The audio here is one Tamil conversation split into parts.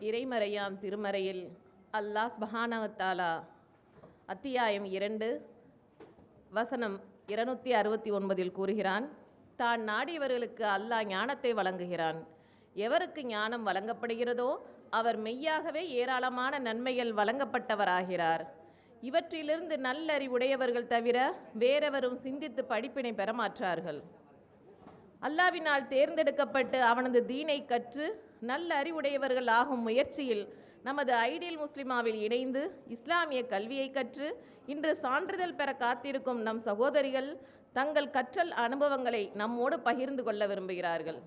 இறைமறையாம் திருமறையில் அல்லாஹ் சுப்ஹானஹு வ தஆலா அத்தியாயம் 2 வசனம் 269 கூறுகிறான், தான் நாடியவர்களுக்கு அல்லாஹ் ஞானத்தை வழங்குகிறான். எவருக்கு ஞானம் வழங்கப்படுகிறதோ அவர் மெய்யாகவே ஏராளமான நன்மைகள் வழங்கப்பட்டவராகிறார். இவற்றிலிருந்து நல்லறிவுடையவர்கள் தவிர வேறெவரும் சிந்தித்து படிப்பினை பெறமாற்றார்கள். அல்லாவினால் தேர்ந்தெடுக்கப்பட்டு அவனது தீனை கற்று நல்ல அறிவுடையவர்கள் ஆகும் முயற்சியில் நமது ஐடியல் முஸ்லிமாவில் இணைந்து இஸ்லாமிய கல்வியை கற்று இன்று சான்றிதழ் பெற காத்திருக்கும் நம் சகோதரிகள் தங்கள் கற்றல் அனுபவங்களை நம்மோடு பகிர்ந்து கொள்ள விரும்புகிறார்கள்.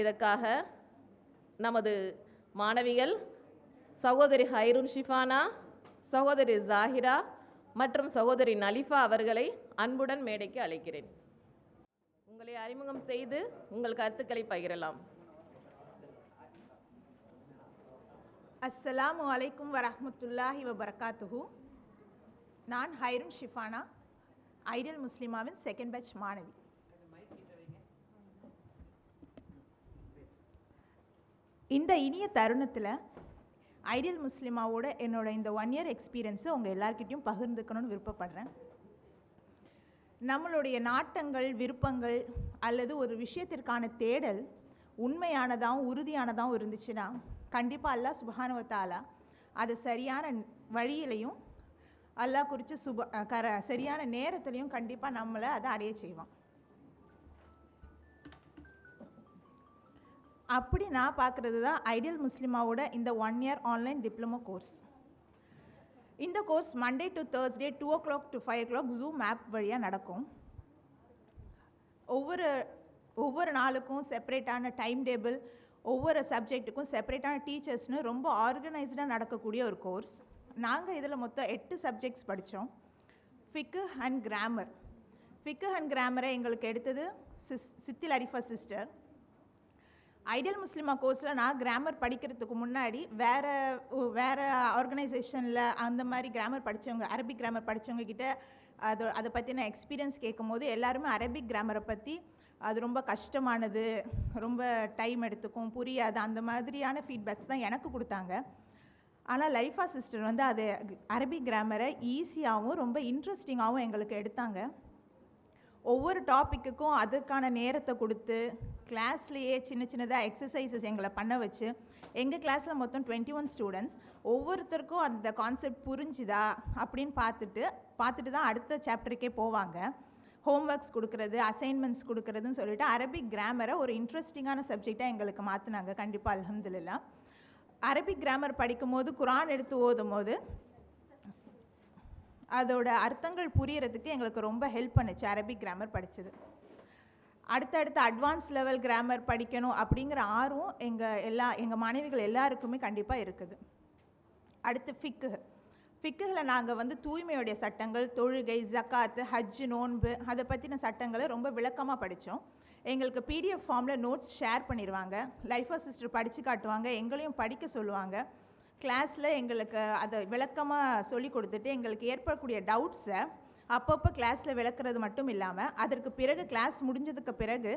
இதற்காக நமது மாணவிகள் சகோதரி ஹைருன் ஷிஃபானா, சகோதரி ஜாஹிரா மற்றும் சகோதரி நலிஃபா அவர்களை அன்புடன் மேடைக்கு அழைக்கிறேன். உங்களை அறிமுகம் செய்து உங்கள் கருத்துக்களை பகிரலாம். அஸ்ஸலாமு அலைக்கும் வரஹ்மத்துல்லாஹி வபரகாத்துஹு. நான் ஹைருன் ஷிஃபானா, ஐடியல் முஸ்லிமாவின் செகண்ட் பேட்ச் மாணவி. இந்த இனிய தருணத்தில் ஐடியல் முஸ்லிமாவோட என்னோட இந்த 1 இயர் எக்ஸ்பீரியன்ஸை உங்கள் எல்லார்கிட்டையும் பகிர்ந்துக்கணும்னு விருப்பப்படுறேன். நம்மளுடைய நாட்டங்கள், விருப்பங்கள் அல்லது ஒரு விஷயத்திற்கான தேடல் உண்மையானதாகவும் உறுதியானதாகவும் இருந்துச்சுன்னா கண்டிப்பாக அல்லாஹ் சுப்ஹானஹு வ தஆலா அது சரியான வழியிலையும் அல்லாஹ் குறித்த சரியான நேரத்துலையும் கண்டிப்பாக நம்மளை அதை அடைய செய்வான். அப்படி நான் பார்க்குறது தான் ஐடியல் முஸ்லிமாவோட இந்த 1 இயர் ஆன்லைன் டிப்ளமோ கோர்ஸ். இந்த course Monday to Thursday 2 o'clock to 5 o'clock Zoom app வழியாக நடக்கும். ஒவ்வொரு நாளுக்கும் செப்பரேட்டான டைம் டேபிள், ஒவ்வொரு சப்ஜெக்ட்டுக்கும் செப்பரேட்டான டீச்சர்ஸ்னு ரொம்ப ஆர்கனைஸ்டாக நடக்கக்கூடிய ஒரு கோர்ஸ். நாங்கள் இதில் மொத்தம் 8 சப்ஜெக்ட்ஸ் படித்தோம். ஃபிக்கு அண்ட் கிராமர். ஃபிக்கு அண்ட் கிராமரை எங்களுக்கு எடுத்தது சித்தில் அரிஃபா சிஸ்டர். ஐடியல் முஸ்லிமா கோர்ஸில் நான் கிராமர் படிக்கிறதுக்கு முன்னாடி வேறு ஆர்கனைசேஷனில் அந்த மாதிரி கிராமர் படித்தவங்க, அரபிக் கிராமர் படித்தவங்க கிட்ட அதை பற்றின எக்ஸ்பீரியன்ஸ் கேட்கும்போது எல்லாருமே அரபிக் கிராமரை பற்றி அது ரொம்ப கஷ்டமானது, ரொம்ப டைம் எடுத்துக்கும், புரியாது, அந்த மாதிரியான ஃபீட்பேக்ஸ் தான் எனக்கு கொடுத்தாங்க. ஆனால் லரிஃபா சிஸ்டர் வந்து அது அரபிக் கிராமரை ஈஸியாகவும் ரொம்ப இன்ட்ரெஸ்டிங்காகவும் எங்களுக்கு எடுத்தாங்க. ஒவ்வொரு டாப்பிக்குக்கும் அதுக்கான நேரத்தை கொடுத்து கிளாஸ்லேயே சின்னதாக எக்ஸசைசஸ் எங்களை பண்ண வச்சு எங்கள் கிளாஸில் மொத்தம் 21 ஸ்டூடெண்ட்ஸ். ஒவ்வொருத்தருக்கும் அந்த கான்செப்ட் புரிஞ்சுதா அப்படின்னு பார்த்துட்டு தான் அடுத்த சாப்டருக்கே போவாங்க. ஹோம்ஒர்க்ஸ் கொடுக்குறது, அசைன்மெண்ட்ஸ் கொடுக்குறதுன்னு சொல்லிட்டு அரபிக் கிராமரை ஒரு இன்ட்ரெஸ்டிங்கான சப்ஜெக்டாக எங்களுக்கு மாற்றினாங்க. கண்டிப்பாக அல்ஹம்துலில்லாஹ். அரபிக் கிராமர் படிக்கும் போது, குரான் எடுத்து ஓதும் போது அதோட அர்த்தங்கள் புரியறதுக்கு எங்களுக்கு ரொம்ப ஹெல்ப் பண்ணுச்சு அரபிக் கிராமர் படித்தது. அடுத்தடுத்து அட்வான்ஸ் லெவல் கிராமர் படிக்கணும் அப்படிங்கிற ஆர்வம் எங்கள் மாணவிகள் எல்லாருக்குமே கண்டிப்பாக இருக்குது. அடுத்து ஃபிக்குகளில் நாங்கள் வந்து தூய்மையுடைய சட்டங்கள், தொழுகை, ஜக்காத்து, ஹஜ்ஜு, நோன்பு அதை பற்றின சட்டங்களை ரொம்ப விளக்கமாக படித்தோம். எங்களுக்கு PDF ஃபார்மில் நோட்ஸ் ஷேர் பண்ணிடுவாங்க. லைஃபா சிஸ்டர் படித்து காட்டுவாங்க, எங்களையும் படிக்க சொல்லுவாங்க. கிளாஸில் எங்களுக்கு அதை விளக்கமாக சொல்லி கொடுத்துட்டு எங்களுக்கு ஏற்படக்கூடிய டவுட்ஸை அப்பப்போ கிளாஸில் விளக்குறது மட்டும் இல்லாமல் அதற்கு பிறகு கிளாஸ் முடிஞ்சதுக்கு பிறகு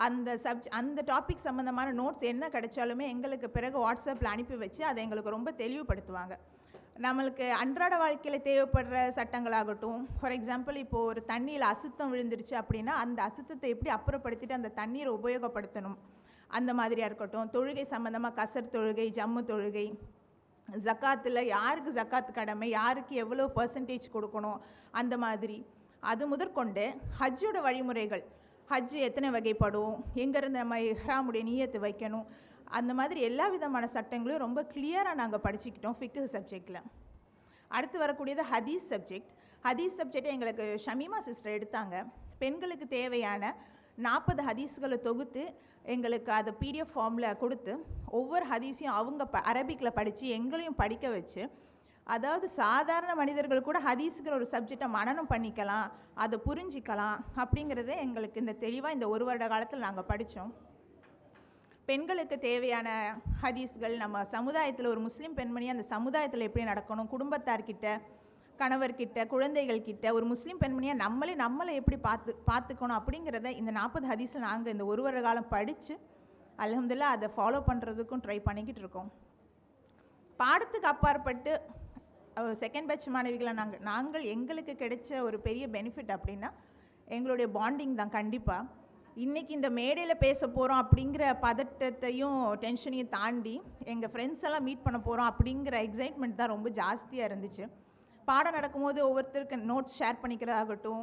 அந்த டாபிக் சம்மந்தமான நோட்ஸ் என்ன கிடைச்சாலுமே எங்களுக்கு பிறகு வாட்ஸ்அப்பில் அனுப்பி வச்சு அதை எங்களுக்கு ரொம்ப தெளிவுபடுத்துவாங்க. நம்மளுக்கு அன்றாட வாழ்க்கையில் தேவைப்படுற சட்டங்களாகட்டும், ஃபார் எக்ஸாம்பிள் இப்போது ஒரு தண்ணியில் அசுத்தம் விழுந்துருச்சு அப்படின்னா அந்த அசுத்தத்தை எப்படி அப்புறப்படுத்திட்டு அந்த தண்ணீரை உபயோகப்படுத்தணும், அந்த மாதிரியாக இருக்கட்டும். தொழுகை சம்மந்தமாக கசர் தொழுகை, ஜம்மு தொழுகை, ஜக்காத்தில் யாருக்கு ஜக்காத்து கடமை, யாருக்கு எவ்வளோ பர்சன்டேஜ் கொடுக்கணும், அந்த மாதிரி. அது முதற்கொண்டு ஹஜ்ஜோட வழிமுறைகள், ஹஜ்ஜு எத்தனை வகைப்படும், எங்கேருந்து நம்ம இஹ்ராமுடைய நியத்து வைக்கணும், அந்த மாதிரி எல்லா விதமான சட்டங்களையும் ரொம்ப கிளியராக நாங்கள் படிச்சுக்கிட்டோம் ஃபிக்கு சப்ஜெக்டில். அடுத்து வரக்கூடியது ஹதீஸ் சப்ஜெக்ட். ஹதீஸ் சப்ஜெக்டை எங்களுக்கு ஷமீமா சிஸ்டர் எடுத்தாங்க. பெண்களுக்கு தேவையான 40 ஹதீஸ்களை தொகுத்து எங்களுக்கு அதை PDF ஃபார்மில் கொடுத்து ஒவ்வொரு ஹதீஸையும் அவங்க அரபிக்கில் படித்து எங்களையும் படிக்க வச்சு, அதாவது சாதாரண மனிதர்கள் கூட ஹதீஸுங்கிற ஒரு சப்ஜெக்டை மனனம் பண்ணிக்கலாம், அதை புரிஞ்சிக்கலாம் அப்படிங்கிறத எங்களுக்கு இந்த தெளிவாக இந்த 1 வருட காலத்தில் நாங்கள் படித்தோம். பெண்களுக்கு தேவையான ஹதீஸ்கள், நம்ம சமுதாயத்தில் ஒரு முஸ்லீம் பெண்மணி அந்த சமுதாயத்தில் எப்படி நடக்கணும், குடும்பத்தார்கிட்ட, கணவர்கிட்ட, குழந்தைகள் கிட்ட ஒரு முஸ்லீம் பெண்மணியாக நம்மளை எப்படி பார்த்துக்கணும் அப்படிங்கிறத இந்த 40 ஹதீஸில் நாங்கள் இந்த 1 வருட காலம் படித்து அல்ஹம்துலில்லாஹ் அதை ஃபாலோ பண்ணுறதுக்கும் ட்ரை பண்ணிக்கிட்டு இருக்கோம். பாடத்துக்கு அப்பாற்பட்டு செகண்ட் பேட்ச் மாணவிகளை நாங்கள் எங்களுக்கு கிடைச்ச ஒரு பெரிய பெனிஃபிட் அப்படின்னா எங்களுடைய பாண்டிங் தான். கண்டிப்பாக இன்றைக்கி இந்த மேடையில் பேச போகிறோம் அப்படிங்கிற பதட்டத்தையும் டென்ஷனையும் தாண்டி எங்கள் ஃப்ரெண்ட்ஸ் எல்லாம் மீட் பண்ண போகிறோம் அப்படிங்கிற எக்ஸைட்மெண்ட் தான் ரொம்ப ஜாஸ்தியாக இருந்துச்சு. பாடம் நடக்கும்போது ஒவ்வொருத்தருக்கு நோட்ஸ் ஷேர் பண்ணிக்கிறதாகட்டும்,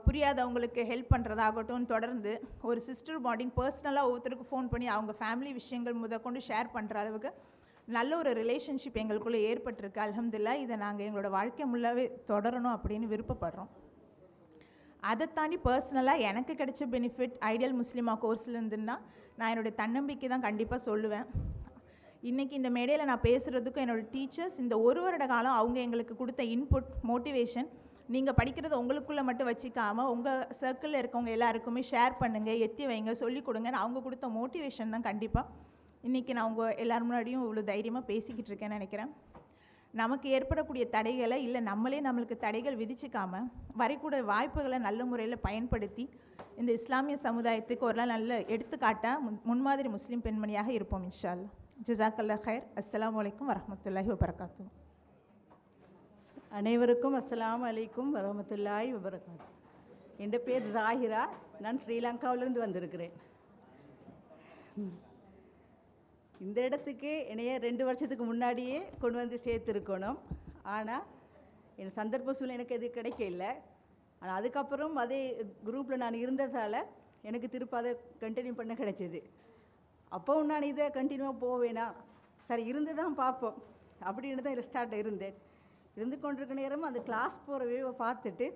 புரியாதவங்களுக்கு ஹெல்ப் பண்ணுறதாகட்டும், தொடர்ந்து ஒரு சிஸ்டர் பாண்டிங் பர்சனலாக ஒவ்வொருத்தருக்கு ஃபோன் பண்ணி அவங்க ஃபேமிலி விஷயங்கள் முதற்கொண்டு ஷேர் பண்ணுற அளவுக்கு நல்ல ஒரு ரிலேஷன்ஷிப் எங்களுக்குள்ளே ஏற்பட்டிருக்கு. அல்ஹம்துலில்லாஹ் இதை நாங்கள் எங்களோட வாழ்க்கை முல்லாவே தொடரணும் அப்படின்னு விருப்பப்படுறோம். அதை தாண்டி பர்சனலாக எனக்கு கிடைச்ச பெனிஃபிட் ஐடியல் முஸ்லிமா கோர்ஸ்லேருந்துன்னா நான் என்னுடைய தன்னம்பிக்கை தான் கண்டிப்பாக சொல்லுவேன். இன்றைக்கி இந்த மேடையில் நான் பேசுகிறதுக்கும் என்னோடய டீச்சர்ஸ் இந்த ஒரு வருட காலம் அவங்க எங்களுக்கு கொடுத்த இன்புட் மோட்டிவேஷன், நீங்கள் படிக்கிறத உங்களுக்குள்ளே மட்டும் வச்சுக்காமல் உங்கள் சர்க்கிளில் இருக்கவங்க எல்லாருக்குமே ஷேர் பண்ணுங்கள், எத்தி வைங்க, சொல்லிக் கொடுங்கன்னு அவங்க கொடுத்த மோட்டிவேஷன் தான் கண்டிப்பாக இன்றைக்கி நான் உங்கள் எல்லோரும் முன்னாடியும் இவ்வளோ தைரியமாக பேசிக்கிட்டு இருக்கேன்னு நினைக்கிறேன். நமக்கு ஏற்படக்கூடிய தடைகளை இல்லை நம்மளே நம்மளுக்கு தடைகள் விதிச்சிக்காமல் வரக்கூடிய வாய்ப்புகளை நல்ல முறையில் பயன்படுத்தி இந்த இஸ்லாமிய சமுதாயத்துக்கு ஒரு நல்ல எடுத்துக்காட்டாக முன்மாதிரி முஸ்லீம் பெண்மணியாக இருப்போம் இன்ஷா அல்லாஹ். ஜஸாக்கல்லாஹ் ஹைர். அஸ்ஸலாமு அலைக்கும் வரஹ்மத்துல்லாஹி வபரகாத்துஹு. அனைவருக்கும் அஸ்ஸலாமு அலைக்கும் வரஹ்மத்துல்லாஹி வபரகாத்துஹு. என் பேர் ஜாஹிரா. நான் ஸ்ரீலங்காவிலிருந்து வந்திருக்கிறேன். இந்த இடத்துக்கு என்னைய 2 வருஷத்துக்கு முன்னாடியே கொண்டு வந்து சேர்த்துருக்கணும். ஆனால் என் சந்தர்ப்ப சூழ்நிலை எனக்கு எது கிடைக்கல. ஆனால் அதுக்கப்புறம் அதே குரூப்பில் நான் இருந்ததால் எனக்கு திருப்ப அதை கண்டினியூ பண்ண கிடைச்சிது. அப்போவும் நான் இதை கண்டினியூவாக போவேனா, சரி இருந்து தான் பார்ப்போம் அப்படின்னு தான் இதில் ஸ்டார்ட் இருந்தேன். இருந்து கொண்டிருக்க நேரம் அந்த கிளாஸ் போகிற வேவை பார்த்துட்டு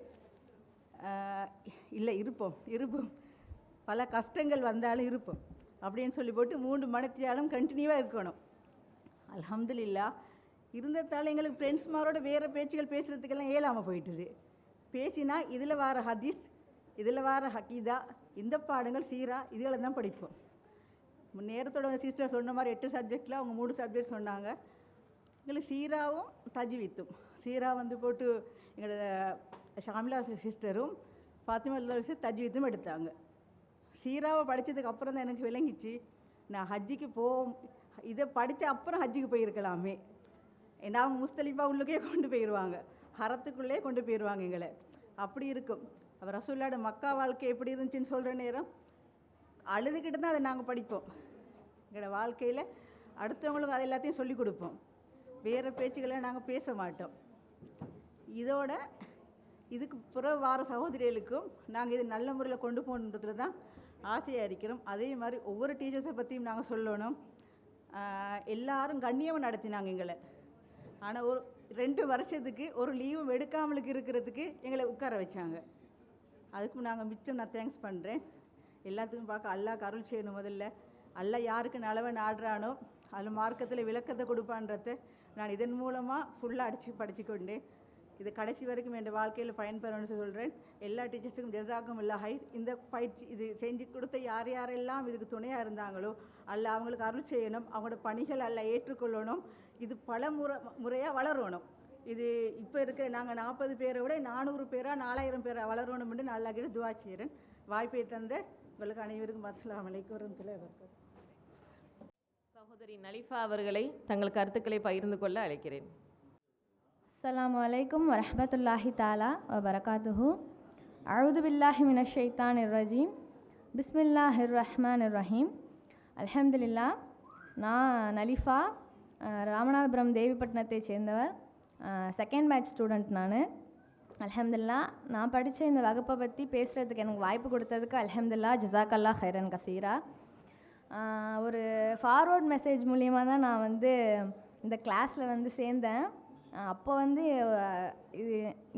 இல்லை இருப்போம் பல கஷ்டங்கள் வந்தாலும் இருப்போம் அப்படின்னு சொல்லி போட்டு 3 மணித்தியாலும் கண்டினியூவாக இருக்கணும். அல்ஹம்துலில்லாஹ் இருந்ததால் எங்களுக்கு ஃப்ரெண்ட்ஸ்மாரோட வேறு பேச்சுகள் பேசுகிறதுக்கெல்லாம் இயலாமல் போயிட்டுது. பேசினா இதில் வர ஹதீஸ், இதில் வர ஹக்கீதா, இந்த பாடங்கள் சீரா இதுகளை தான் படிப்போம். நேரத்தோட சிஸ்டர் சொன்ன மாதிரி 8 சப்ஜெக்டில் அவங்க 3 சப்ஜெக்ட் சொன்னாங்க. எங்களுக்கு சீராவும் தஜ்வீத்தும், சீரா வந்து போட்டு எங்களோட ஷாமிலா சிஸ்டரும் ஃபாத்திமா தஜ்வீத்தும் எடுத்தாங்க. சீராவை படித்ததுக்கு அப்புறம் தான் எனக்கு விளங்கிச்சு நான் ஹஜ்ஜிக்கு இதை படித்த அப்புறம் ஹஜ்ஜிக்கு போயிருக்கலாமே. ஏன்னா அவங்க முஸ்தலிஃபா உள்ளுக்கே கொண்டு போயிடுவாங்க, ஹரத்துக்குள்ளே கொண்டு போயிடுவாங்க எங்களை. அப்படி இருக்கும். அவர் ரசூலுல்லாஹ்வோட மக்கா வாழ்க்கை எப்படி இருந்துச்சுன்னு சொல்கிற நேரம் அழுதுகிட்டு தான் அதை நாங்கள் படிப்போம். எங்களோட வாழ்க்கையில் அடுத்தவங்களுக்கு அதை எல்லாத்தையும் சொல்லிக் கொடுப்போம். வேறு பேச்சுக்களை நாங்கள் பேச மாட்டோம். இதோட இதுக்கு பிறகு வார சகோதரிகளுக்கும் நாங்கள் இது நல்ல முறையில் கொண்டு போகணுன்றதுல தான் ஆசையாக இருக்கிறோம். அதே மாதிரி ஒவ்வொரு டீச்சர்ஸை பற்றியும் நாங்கள் சொல்லணும். எல்லாரும் கண்ணியமாக நடத்தினாங்க எங்களை. ஆனால் ஒரு 2 வருஷத்துக்கு ஒரு லீவும் எடுக்காமலுக்கு இருக்கிறதுக்கு எங்களை உட்கார வச்சாங்க. அதுக்கும் நாங்கள் மிச்சம் நான் தேங்க்ஸ் பண்ணுறேன். எல்லாத்துக்கும் பார்க்க அல்லாஹ் அருள் செய்யணும். முதல்ல அல்லாஹ் யாருக்கு நலவை நாடுறானோ அதில் மார்க்கத்தில் விளக்கத்தை கொடுப்பான்றத நான் இதன் மூலமாக ஃபுல்லாக படிச்சுக்கொண்டேன். இது கடைசி வரைக்கும் என் வாழ்க்கையில் பயன்பெறணும்னு சொல்கிறேன். எல்லா டீச்சர்ஸுக்கும் ஜஸாக்கும் இல்லா ஹைர். இந்த பயிற்சி இது செஞ்சு கொடுத்த யாரெல்லாம் இதுக்கு துணையாக இருந்தாங்களோ அல்ல அவங்களுக்கு அருள் செய்யணும். அவங்களோட பணிகள் அல்ல ஏற்றுக்கொள்ளணும். இது பல முறையாக வளரணும். இது இப்போ இருக்கிற நாங்கள் 40 பேரை விட 400 பேராக 4000 பேராக வளரணும்னு நான் அல்லாஹ்கிட்ட துஆ செய்கிறேன். வாய்ப்பை தந்த உங்களுக்கு அனைவருக்கும் அஸ்ஸலாமு அலைக்கும் வரஹ்மத்துல்லாஹி வபரகாத்துஹு. சகோதரி நலிஃபா அவர்களை தங்கள் கருத்துக்களை பகிர்ந்து கொள்ள அழைக்கிறேன். அஸ்ஸலாமு அலைக்கும் வரஹ்மத்துல்லாஹி தஆலா வபரகாத்துஹு. அஊது பில்லாஹி மினஷ் ஷைத்தானிர் ரஜீம். பிஸ்மில்லாஹிர் ரஹ்மானிர் ரஹீம். அல்ஹம்துலில்லாஹ். நான் நலிஃபா, ராமநாதபுரம் தேவிப்பட்டினத்தை சேர்ந்தவர். செகண்ட் பேட்ச் ஸ்டூடெண்ட் நான். அல்ஹம்துலில்லாஹ். நான் படித்த இந்த வகுப்பை பற்றி பேசுகிறதுக்கு எனக்கு வாய்ப்பு கொடுத்ததுக்கு அல்ஹம்துலில்லாஹ் ஜஸாக்கல்லாஹ் ஹைரன் கசீரா. ஒரு ஃபார்வர்ட் மெசேஜ் மூலியமாக தான் நான் இந்த கிளாஸில் சேர்ந்தேன். அப்போ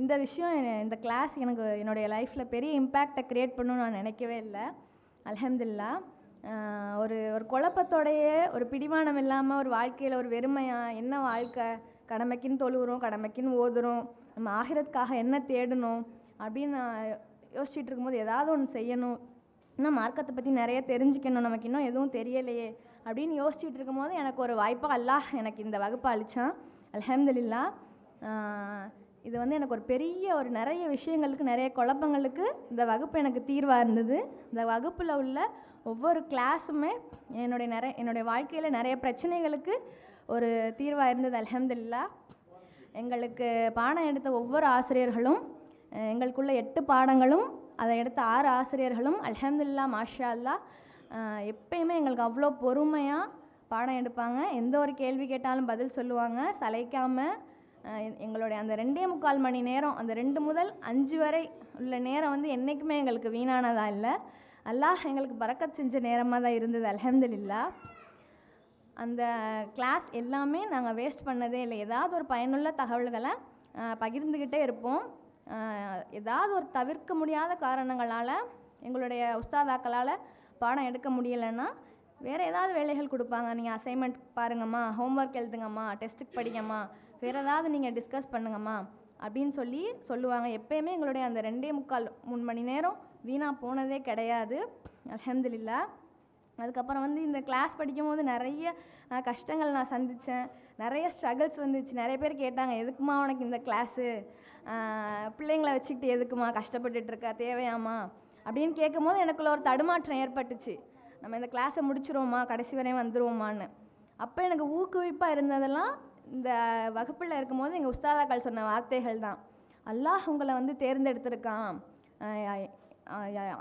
இந்த விஷயம் இந்த கிளாஸ் எனக்கு என்னுடைய லைஃப்பில் பெரிய இம்பேக்டை க்ரியேட் பண்ணணும்னு நான் நினைக்கவே இல்லை. அல்ஹம்துலில்லாஹ். ஒரு குழப்பத்தோடையே ஒரு பிடிமானம் இல்லாமல் ஒரு வாழ்க்கையில் ஒரு வெறுமையாக என்ன வாழ்க்கை, கடமைக்குன்னு தொழுகிறோம், கடமைக்குன்னு ஓதுறோம், நம்ம ஆகிரத்துக்காக என்ன தேடணும் அப்படின்னு நான் யோசிச்சுட்டு இருக்கும்போது ஏதாவது ஒன்று செய்யணும், இன்னும் மார்க்கத்தை பற்றி நிறைய தெரிஞ்சுக்கணும், நமக்கு இன்னும் எதுவும் தெரியலையே அப்படின்னு யோசிச்சுட்டு இருக்கும்போது எனக்கு ஒரு வாய்ப்பாக அல்லாஹ் எனக்கு இந்த வகுப்பை அளித்தான். அல்ஹம்துலில்லாஹ். இது எனக்கு ஒரு பெரிய நிறைய விஷயங்களுக்கு, நிறைய குழப்பங்களுக்கு இந்த வகுப்பு எனக்கு தீர்வாக இருந்தது. இந்த வகுப்பில் உள்ள ஒவ்வொரு கிளாஸுமே என்னுடைய வாழ்க்கையில் நிறைய பிரச்சனைகளுக்கு ஒரு தீர்வாக இருந்தது. அல்ஹம்துலில்லாஹ். எங்களுக்கு பாடம் எடுத்த ஒவ்வொரு ஆசிரியர்களும், எங்களுக்குள்ள 8 பாடங்களும் அதை எடுத்த 6 ஆசிரியர்களும் அல்ஹம்துலில்லாஹ் மாஷா அல்லாஹ் எப்பயுமே எங்களுக்கு அவ்வளோ பொறுமையாக பாடம் எடுப்பாங்க. எந்த ஒரு கேள்வி கேட்டாலும் பதில் சொல்லுவாங்க, சளைக்காமல். எங்களுடைய அந்த 2.25 மணி நேரம், அந்த 2 முதல் 5 வரை உள்ள நேரம் வந்து என்றைக்குமே எங்களுக்கு வீணானதாக இல்லை. அல்லாஹ் எங்களுக்கு பரக்கத் செஞ்ச நேரமாக தான் இருந்தது. அல்ஹம்துலில்லாஹ். அந்த கிளாஸ் எல்லாமே நாங்கள் வேஸ்ட் பண்ணதே இல்லை. ஏதாவது ஒரு பயனுள்ள தகவல்களை பகிர்ந்துக்கிட்டே இருப்போம். ஏதாவது ஒரு தவிர்க்க முடியாத காரணங்களால் எங்களுடைய உஸ்தாதாக்களால் பாடம் எடுக்க முடியலைன்னா வேறு ஏதாவது வேலைகள் கொடுப்பாங்க. நீங்கள் அசைன்மெண்ட் பாருங்கம்மா, ஹோம்ஒர்க் எழுதுங்கம்மா, டெஸ்ட்டுக்கு படிங்கம்மா, வேறு ஏதாவது நீங்கள் டிஸ்கஸ் பண்ணுங்கம்மா அப்படின்னு சொல்லுவாங்க. எப்போயுமே எங்களுடைய அந்த 2.25-3 மணி நேரம் வீணாக போனதே கிடையாது. அல்ஹம்துலில்லாஹ். அதுக்கப்புறம் வந்து இந்த கிளாஸ் படிக்கும்போது நிறைய கஷ்டங்கள் நான் சந்தித்தேன், நிறைய ஸ்ட்ரகிள்ஸ் வந்துச்சு. நிறைய பேர் கேட்டாங்க, எதுக்குமா உனக்கு இந்த கிளாஸு, பிள்ளைங்களை வச்சுக்கிட்டு எதுக்குமா கஷ்டப்பட்டுட்ருக்கா, தேவையாமா அப்படின்னு கேட்கும்போது எனக்குள்ள ஒரு தடுமாற்றம் ஏற்பட்டுச்சு. நம்ம இந்த கிளாஸை முடிச்சிருவோமா, கடைசி வரையும் வந்துடுவோமான்னு. அப்போ எனக்கு ஊக்குவிப்பாக இருந்ததெல்லாம் இந்த வகுப்பில் இருக்கும்போது எங்கள் உஸ்தாதாக்கள் சொன்ன வார்த்தைகள் தான். அல்லாஹ் உங்களை வந்து தேர்ந்தெடுத்திருக்கான்,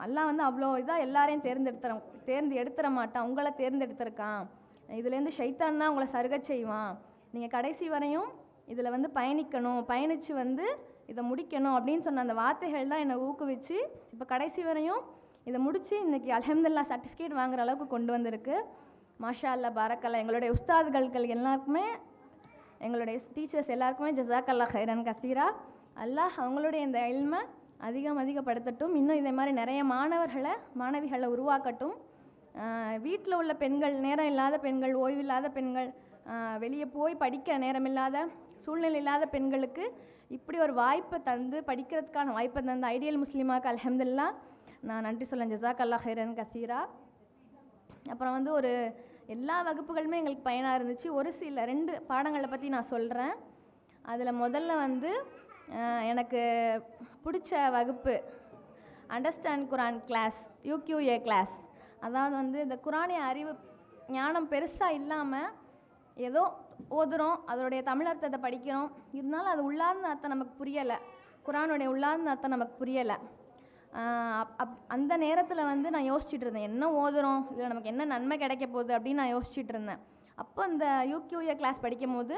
அல்லாஹ் வந்து அவ்வளோ இதாக எல்லாரையும் தேர்ந்தெடுத்துற மாட்டான், உங்களை தேர்ந்தெடுத்திருக்கான். இதுலேருந்து ஷைத்தான் தான் உங்களை சருகச் செய்வான். நீங்கள் கடைசி வரையும் இதில் வந்து பயணிக்கணும், பயணித்து வந்து இதை முடிக்கணும் அப்படின்னு சொன்ன அந்த வார்த்தைகள் தான் என்னை ஊக்குவிச்சு இப்போ கடைசி வரையும் இதை முடித்து இன்றைக்கி அல்ஹம்துலில்லாஹ் சர்டிஃபிகேட் வாங்குகிற அளவுக்கு கொண்டு வந்திருக்கு. மாஷா அல்லாஹ் பாரக்கல்லாஹ். எங்களுடைய உஸ்தாதுகள் எல்லாருக்குமே, எங்களுடைய டீச்சர்ஸ் எல்லாருக்குமே ஜஸாக்கல்லாஹ் ஹைரன் கத்தீரா. அல்லாஹ் அவங்களுடைய இந்த இல்மை அதிகப்படுத்தட்டும். இன்னும் இதே மாதிரி நிறைய மாணவிகளை உருவாக்கட்டும். வீட்டில் உள்ள பெண்கள், நேரம் இல்லாத பெண்கள், ஓய்வில்லாத பெண்கள், வெளியே போய் படிக்க நேரமில்லாத சூழ்நிலை இல்லாத பெண்களுக்கு இப்படி ஒரு வாய்ப்பை தந்து, படிக்கிறதுக்கான வாய்ப்பை தந்து ஐடியல் முஸ்லீமாக்கு அல்ஹம்துலில்லாஹ் நான் நன்றி சொல்லேன். ஜஸாக்கல்லாஹ் ஹைரன் கசீரா. அப்புறம் வந்து ஒரு எல்லா வகுப்புகளுமே எங்களுக்கு பயனாக இருந்துச்சு. ஒரு சில 2 பாடங்களை பற்றி நான் சொல்கிறேன். அதில் முதல்ல வந்து எனக்கு பிடிச்ச வகுப்பு அண்டர்ஸ்டாண்ட் குரான் கிளாஸ், UQA கிளாஸ். அதாவது வந்து இந்த குரானிய அறிவு ஞானம் பெருசாக இல்லாமல் ஏதோ ஓதுறோம், அதோடைய தமிழ் அர்த்தத்தை படிக்கிறோம், இருந்தாலும் அது உள்ளார்ந்த அர்த்தம் நமக்கு புரியலை, குரானுடைய உள்ளார்ந்த அர்த்தம் நமக்கு புரியலை. அந்த நேரத்தில் வந்து நான் யோசிச்சுட்டு இருந்தேன், என்ன ஓதுறோம், இதில் நமக்கு என்ன நன்மை கிடைக்க போகுது அப்படின்னு நான் யோசிச்சுட்டு இருந்தேன். அப்போ இந்த UQA கிளாஸ் படிக்கும் போது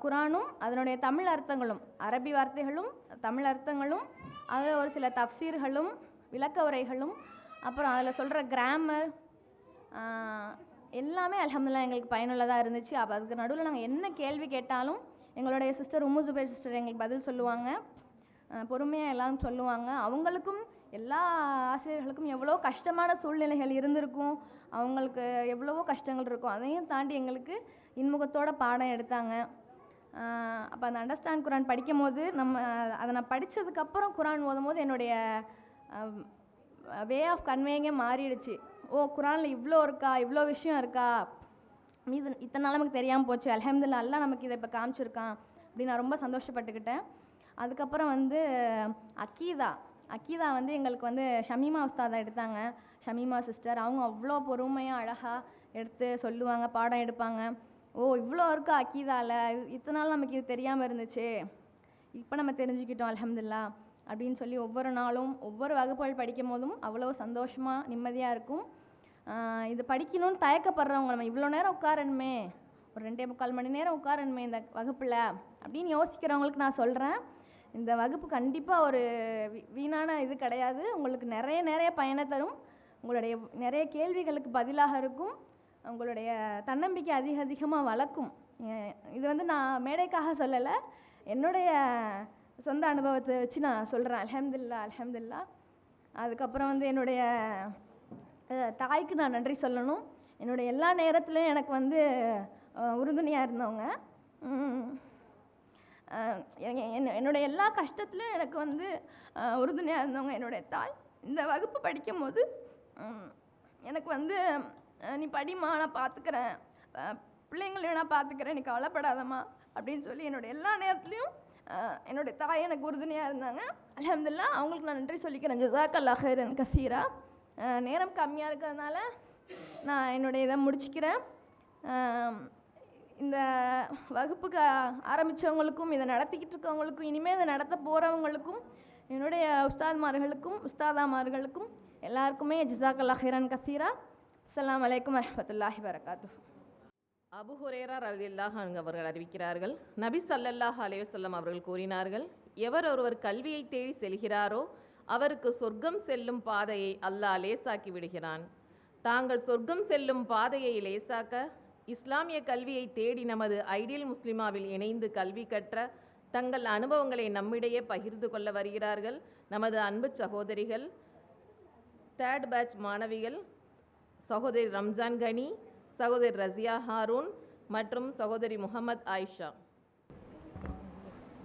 குரானும் அதனுடைய தமிழ் அர்த்தங்களும், அரபி வார்த்தைகளும் தமிழ் அர்த்தங்களும், அதில் ஒரு சில தஃப்சீர்களும் விளக்க உரைகளும், அப்புறம் அதில் சொல்கிற கிராமர் எல்லாமே அல்ஹம்துலில்லாஹ் எங்களுக்கு பயனுள்ளதாக இருந்துச்சு. அப்போ அதுக்கு நடுவில் நாங்கள் என்ன கேள்வி கேட்டாலும் எங்களுடைய சிஸ்டர் உம்மு ஜுபைர் சிஸ்டர் எங்களுக்கு பதில் சொல்லுவாங்க, பொறுமையாக எல்லாரும் சொல்லுவாங்க. அவங்களுக்கும் எல்லா ஆசிரியர்களுக்கும் எவ்வளோ கஷ்டமான சூழ்நிலைகள் இருந்திருக்கும், அவங்களுக்கு எவ்வளவோ கஷ்டங்கள் இருக்கும், அதையும் தாண்டி எங்களுக்கு இன்முகத்தோட பாடம் எடுத்தாங்க. அப்போ அந்த அண்டர்ஸ்டாண்ட் குரான் படிக்கும் போது அதை நான் படித்ததுக்கப்புறம் குரான் ஓதும் போது என்னுடைய வே ஆஃப் கன்வேயிங்கே மாறிடுச்சு. ஓ, குரானில் இவ்வளோ இருக்கா, இவ்வளோ விஷயம் இருக்கா, இத்தனை நாள் நமக்கு தெரியாமல் போச்சு, அல்ஹம்துலில்லாஹ் அல்லாஹ் நமக்கு இதை இப்போ காமிச்சிருக்கான் அப்படின்னு நான் ரொம்ப சந்தோஷப்பட்டுக்கிட்டேன். அதுக்கப்புறம் வந்து அக்கீதா வந்து எங்களுக்கு வந்து ஷமீமா உஸ்தாதா எடுத்தாங்க. ஷமீமா சிஸ்டர் அவங்க அவ்வளோ பொறுமையாக அழகாக எடுத்து சொல்லுவாங்க, பாடம் எடுப்பாங்க. ஓ, இவ்வளோ இருக்கா அக்கீதாவில், இத்தனை நாள் நமக்கு இது தெரியாமல் இருந்துச்சு, இப்போ நம்ம தெரிஞ்சுக்கிட்டோம் அல்ஹம்துலில்லாஹ் அப்படின்னு சொல்லி ஒவ்வொரு நாளும் ஒவ்வொரு வகுப்புகள் படிக்கும் போதும் அவ்வளோ சந்தோஷமாக நிம்மதியாக இருக்கும். இது படிக்கணும்னு தயக்கப்படுறவங்க, நம்ம இவ்வளோ நேரம் உட்காரணுமே, ஒரு 2.25 மணி நேரம் உட்காரணுமே இந்த வகுப்பில் அப்படின்னு யோசிக்கிறவங்களுக்கு நான் சொல்கிறேன், இந்த வகுப்பு கண்டிப்பாக ஒரு வீணான இது கிடையாது. உங்களுக்கு நிறைய பயனை தரும், உங்களுடைய நிறைய கேள்விகளுக்கு பதிலாக இருக்கும், உங்களுடைய தன்னம்பிக்கை அதிகமாக வளர்க்கும். இது வந்து நான் மேடைக்காக சொல்லலை, என்னுடைய சொந்த அனுபவத்தை வச்சு நான் சொல்கிறேன். அல்ஹம்துலில்லாஹ். அதுக்கப்புறம் வந்து என்னுடைய தாய்க்கு நான் நன்றி சொல்லணும். என்னுடைய எல்லா நேரத்துலையும் எனக்கு வந்து உறுதுணையாக இருந்தவங்க, என்னுடைய எல்லா கஷ்டத்துலையும் எனக்கு வந்து உறுதுணையாக இருந்தவங்க என்னுடைய தாய். இந்த வகுப்பு படிக்கும் போது எனக்கு வந்து நீ படிமா, நான் பார்த்துக்கிறேன், பிள்ளைங்களையும் நான் பார்த்துக்கிறேன், நீ கவலைப்படாதம்மா அப்படின்னு சொல்லி என்னுடைய எல்லா நேரத்துலையும் என்னுடைய தாய் எனக்கு உறுதுணையாக இருந்தாங்க. அல்ஹம்துலில்லாஹ் அவங்களுக்கு நான் நன்றி சொல்லிக்கிறேன். ஜஸாக்கல்லாஹ் ஹைரன் கசீரா. நேரம் கம்மியாக இருக்கிறதுனால நான் என்னுடைய இதை முடிச்சுக்கிறேன். இந்த வகுப்புக்கு ஆரம்பித்தவங்களுக்கும் இதை நடத்திக்கிட்டு இருக்கவங்களுக்கும் இனிமேல் இதை நடத்த போகிறவங்களுக்கும் என்னுடைய உஸ்தாத்மார்களுக்கும் உஸ்தாதாமார்களுக்கும் எல்லாருக்குமே ஜிசாக்கல்லாஹ் ஹைரன் கசீரா. அஸ்ஸலாமு அலைக்கும் வரஹ்மத்துல்லாஹி வரகாத்துஹு. அபு ஹுரைரா ரலியல்லாஹு அன்ஹு அவர்கள் அறிவிக்கிறார்கள், நபி ஸல்லல்லாஹு அலைஹி வஸல்லம் அவர்கள் கூறினார்கள், எவர் ஒருவர் கல்வியை தேடி செல்கிறாரோ அவருக்கு சொர்க்கம் செல்லும் பாதையை அல்லாஹ் லேசாக்கி விடுகிறான். தாங்கள் சொர்க்கம் செல்லும் பாதையை லேசாக்க இஸ்லாமிய கல்வியை தேடி நமது ஐடியல் முஸ்லிமாவில் இணைந்து கல்வி கற்ற தங்கள் அனுபவங்களை நம்மிடையே பகிர்ந்து கொள்ள வருகிறார்கள் நமது அன்பு சகோதரிகள், தேர்ட் பேட்ச் மாணவிகள், சகோதரி ரம்ஜான் கனி, சகோதரி ரசியா ஹாரூன் மற்றும் சகோதரி முகமது ஆயிஷா.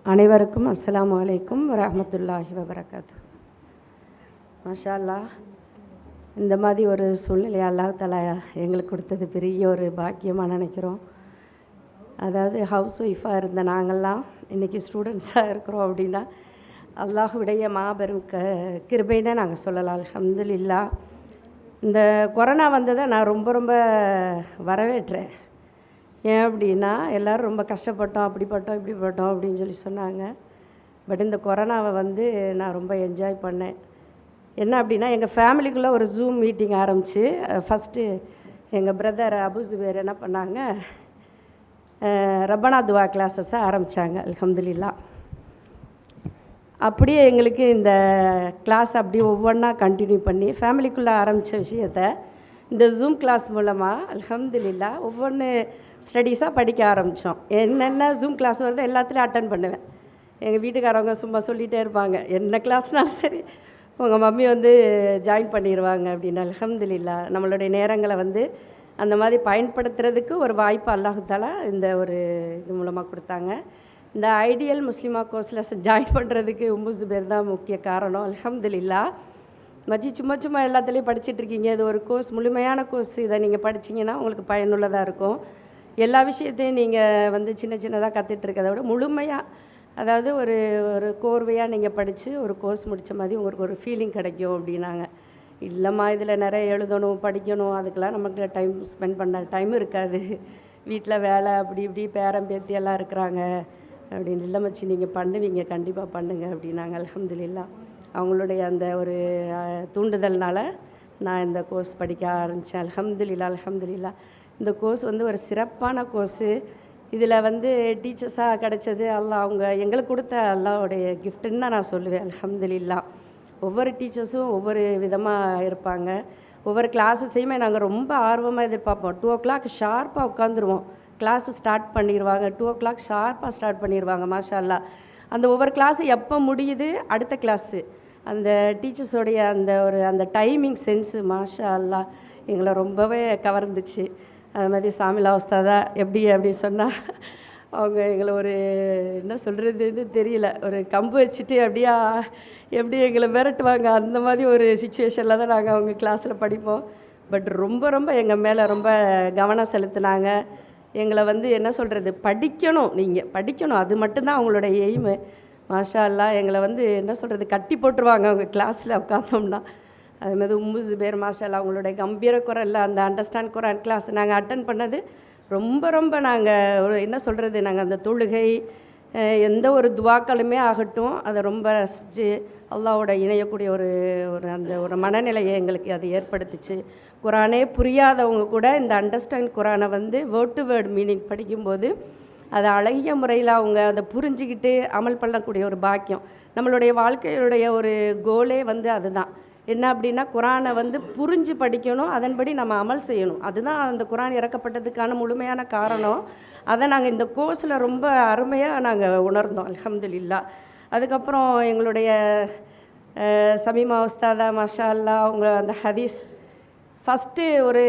அனைவருக்கும் அஸ்ஸலாமு அலைக்கும் வரஹ்மத்துல்லாஹி வபரகாத்துஹு. மாஷா அல்லாஹ், இந்த மாதிரி ஒரு சூழ்நிலை அல்லாஹ் தஆலா எங்களுக்கு கொடுத்தது பெரிய ஒரு பாக்கியமாக நினைக்கிறோம். அதாவது ஹவுஸ் ஒய்ஃபாக இருந்த நாங்கள்லாம் இன்றைக்கி ஸ்டூடெண்ட்ஸாக இருக்கிறோம் அப்படின்னா அல்லாஹ்வுடைய மாபெரும் கிருபைன்னு நாங்கள் சொல்லலாம். அல்ஹம்துலில்லாஹ். இந்த கொரோனா வந்ததை நான் ரொம்ப வரவேற்றேன். ஏன் அப்படின்னா எல்லோரும் ரொம்ப கஷ்டப்பட்டோம், அப்படிப்பட்டோம் இப்படிப்பட்டோம் அப்படின்னு சொல்லி சொன்னாங்க. பட் இந்த கொரோனாவை நான் ரொம்ப என்ஜாய் பண்ணேன். என்ன அப்படின்னா எங்கள் ஃபேமிலிக்குள்ளே ஒரு ஜூம் மீட்டிங் ஆரம்பித்து ஃபஸ்ட்டு எங்கள் பிரதர் அபு ஜுபேர் என்ன பண்ணாங்க, ரப்பனா துவா கிளாஸஸை ஆரம்பித்தாங்க. அல்ஹம்துலில்லாஹ். அப்படியே எங்களுக்கு இந்த கிளாஸ் அப்படியே ஒவ்வொன்றா கண்டினியூ பண்ணி ஃபேமிலிக்குள்ளே ஆரம்பித்த விஷயத்த இந்த ஜூம் கிளாஸ் மூலமாக அல்ஹம்துலில்லாஹ் ஒவ்வொன்று ஸ்டடீஸாக படிக்க ஆரம்பித்தோம். என்னென்ன ஜூம் கிளாஸ் வருதோ எல்லாத்துலேயும் அட்டன் பண்ணுவேன். எங்கள் வீட்டுக்காரவங்க சும்மா சொல்லிகிட்டே இருப்பாங்க, என்ன கிளாஸ்னாலும் சரி உங்கள் மம்மி ஜாயின் பண்ணிடுவாங்க அப்படின்னு. அல்ஹம்துலில்லாஹ் நம்மளுடைய நேரங்களை அந்த மாதிரி பயன்படுத்துறதுக்கு ஒரு வாய்ப்பு அல்லாஹ் தஆலா இந்த ஒரு இது மூலமாக கொடுத்தாங்க. இந்த ஐடியல் முஸ்லிமா கோர்ஸில் ஜாயின் பண்ணுறதுக்கு உம்மு ஜுபேர் தான் முக்கிய காரணம். அல்ஹம்துலில்லாஹ். மச்சி சும்மா எல்லாத்துலேயும் படிச்சுட்ருக்கீங்க, இது ஒரு கோர்ஸ், முழுமையான கோர்ஸ். இதை நீங்கள் படிச்சிங்கன்னா உங்களுக்கு பயனுள்ளதாக இருக்கும். எல்லா விஷயத்தையும் நீங்கள் சின்னதாக கற்றுட்ருக்கதை விட முழுமையாக, அதாவது ஒரு ஒரு கோர்வையாக நீங்கள் படித்து ஒரு கோர்ஸ் முடித்த மாதிரி உங்களுக்கு ஒரு ஃபீலிங் கிடைக்கும் அப்படின்னாங்க. இல்லைம்மா இதில் நிறைய எழுதணும் படிக்கணும், அதுக்கெல்லாம் நமக்கு டைம் ஸ்பெண்ட் பண்ண டைம் இருக்காது, வீட்டில் வேலை அப்படி இப்படி பேரன் பேத்தி எல்லாம் இருக்கிறாங்க அப்படின்னு. இல்லை மச்சி நீங்கள் பண்ணுவீங்க, கண்டிப்பாக பண்ணுங்கள் அப்படின்னாங்க. அல்ஹம்துலில்லாஹ். அவங்களுடைய அந்த ஒரு தூண்டுதல்னால நான் இந்த கோர்ஸ் படிக்க ஆரம்பித்தேன். அல்ஹம்துலில்லாஹ். இந்த கோர்ஸ் ஒரு சிறப்பான கோர்ஸு. இதில் டீச்சர்ஸாக கிடைச்சது அல்லாஹ் அவங்க எங்களுக்கு கொடுத்த அல்லாஹ்வுடைய கிஃப்ட்டுன்னு தான் நான் சொல்லுவேன். அல்ஹம்துலில்லாஹ். ஒவ்வொரு டீச்சர்ஸும் ஒவ்வொரு விதமாக இருப்பாங்க. ஒவ்வொரு கிளாஸஸையுமே நாங்கள் ரொம்ப ஆர்வமாக எதிர்பார்ப்போம். 2 o'clock ஷார்ப்பாக உட்காந்துருவோம், கிளாஸு ஸ்டார்ட் பண்ணிடுவாங்க. 2 o'clock ஷார்ப்பாக ஸ்டார்ட் பண்ணிடுவாங்க. மாஷா அல்லாஹ். அந்த ஒவ்வொரு கிளாஸு எப்போ முடியுது அடுத்த கிளாஸு, அந்த டீச்சர்ஸோடைய அந்த டைமிங் சென்ஸு மாஷா அல்லாஹ் எங்களை ரொம்பவே கவர்ந்துச்சு. அது மாதிரி சாமிலா உஸ்தாதா எப்படி சொன்னால் அவங்க எங்களை ஒரு என்ன சொல்கிறதுன்னு தெரியல, ஒரு கம்பு வச்சுட்டு எப்படி எங்களை மிரட்டுவாங்க. அந்த மாதிரி ஒரு சுச்சுவேஷனில் தான் நாங்கள் அவங்க கிளாஸில் படிப்போம். பட் ரொம்ப எங்கள் மேலே ரொம்ப கவனம் செலுத்தினாங்க. எங்களை என்ன சொல்கிறது, நீங்கள் படிக்கணும், அது மட்டும்தான் அவங்களோட எய்மு. மாஷா அல்லாஹ். எங்களை என்ன சொல்கிறது, கட்டி போட்டுருவாங்க அவங்க கிளாஸில் உட்காந்தோம்னா. அதுமாதிரி உம்மு ஜுபேர் மாஷா அல்லாஹ் அவங்களுடைய கம்பீர குரலில் அந்த அண்டர்ஸ்டாண்ட் குரான் கிளாஸ் நாங்கள் அட்டன் பண்ணது ரொம்ப நாங்கள் என்ன சொல்கிறது, நாங்கள் அந்த தொழுகை எந்த ஒரு துவாக்களுமே ஆகட்டும் அதை ரொம்ப ரசித்து அல்லாஹ்வோட இணையக்கூடிய ஒரு மனநிலையை எங்களுக்கு அது ஏற்படுத்துச்சு. குரானே புரியாதவங்க கூட இந்த அண்டர்ஸ்டாண்ட் குரானை வேர்ட் டு வேர்ட் மீனிங் படிக்கும்போது அதை அழகிய முறையில் அவங்க அதை புரிஞ்சுக்கிட்டு அமல் பண்ணக்கூடிய ஒரு பாக்கியம். நம்மளுடைய வாழ்க்கையுடைய ஒரு கோலே அதுதான். என்ன அப்படின்னா குரானை புரிஞ்சு படிக்கணும், அதன்படி நம்ம அமல் செய்யணும். அதுதான் அந்த குரான் இறக்கப்பட்டதுக்கான முழுமையான காரணம். அதை நாங்கள் இந்த கோர்ஸில் ரொம்ப அருமையாக நாங்கள் உணர்ந்தோம். அல்ஹம்துலில்லாஹ். அதுக்கப்புறம் எங்களுடைய சமீமா உஸ்தாதா மாஷா அல்லாஹ் அவங்க அந்த ஹதீஸ் ஃபஸ்ட்டு ஒரு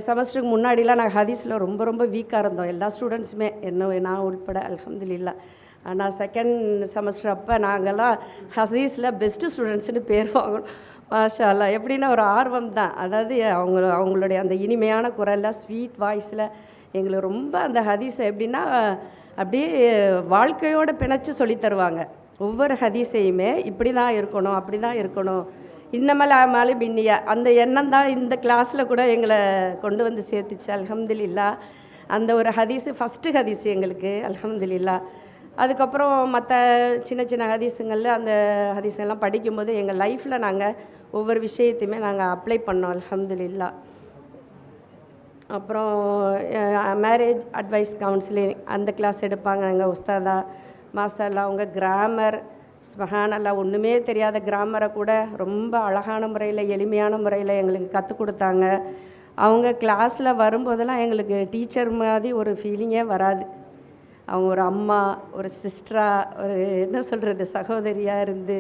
செமஸ்டருக்கு முன்னாடிலாம் நாங்கள் ஹதீஸில் ரொம்ப வீக்காக இருந்தோம், எல்லா ஸ்டூடெண்ட்ஸுமே, நான் உள்பட. அல்ஹம்துலில்லாஹ். ஆனால் செகண்ட் செமஸ்டர் அப்போ நாங்கள்லாம் ஹதீஸில் பெஸ்ட்டு ஸ்டூடெண்ட்ஸ்னு பேர் வாங்கணும். மாஷா அல்லாஹ். எப்படின்னா ஒரு ஆர்வம் தான். அதாவது அவங்களுடைய அந்த இனிமையான குரலில் ஸ்வீட் வாய்ஸில் எங்களுக்கு ரொம்ப அந்த ஹதீஸை எப்படின்னா அப்படியே வாழ்க்கையோடு பிணைச்சி சொல்லி தருவாங்க. ஒவ்வொரு ஹதீஸையுமே இப்படி தான் இருக்கணும், அப்படி தான் இருக்கணும், இன்னமல அமாலு பின்னியா அந்த எண்ணம் தான் இந்த கிளாஸில் கூட எங்களை கொண்டு வந்து சேர்த்துச்சு. அல்ஹம்துலில்லா. அந்த ஒரு ஹதீஸு ஃபஸ்ட்டு ஹதீஸு எங்களுக்கு அல்ஹம்துலில்லா. அதுக்கப்புறம் மற்ற சின்ன சின்ன ஹதீஸுங்களில் அந்த ஹதீஸெல்லாம் படிக்கும்போது எங்கள் லைஃப்பில் நாங்கள் ஒவ்வொரு விஷயத்தையுமே நாங்கள் அப்ளை பண்ணோம் அல்ஹம்துலில்லா. அப்புறம் மேரேஜ் அட்வைஸ் கவுன்சிலிங் அந்த கிளாஸ் எடுப்பாங்க நாங்கள் உஸ்தாதா மாஸ்டர்லா. அவங்க கிராமர் சுபஹானல்லா ஒன்றுமே தெரியாத கிராமரை கூட ரொம்ப அழகான முறையில் எளிமையான முறையில் எங்களுக்கு கற்றுக் கொடுத்தாங்க. அவங்க கிளாஸில் வரும்போதெல்லாம் எங்களுக்கு டீச்சர் மாதிரி ஒரு ஃபீலிங்கே வராது. அவங்க ஒரு அம்மா, ஒரு சிஸ்டராக, ஒரு என்ன சொல்கிறது, சகோதரியாக இருந்து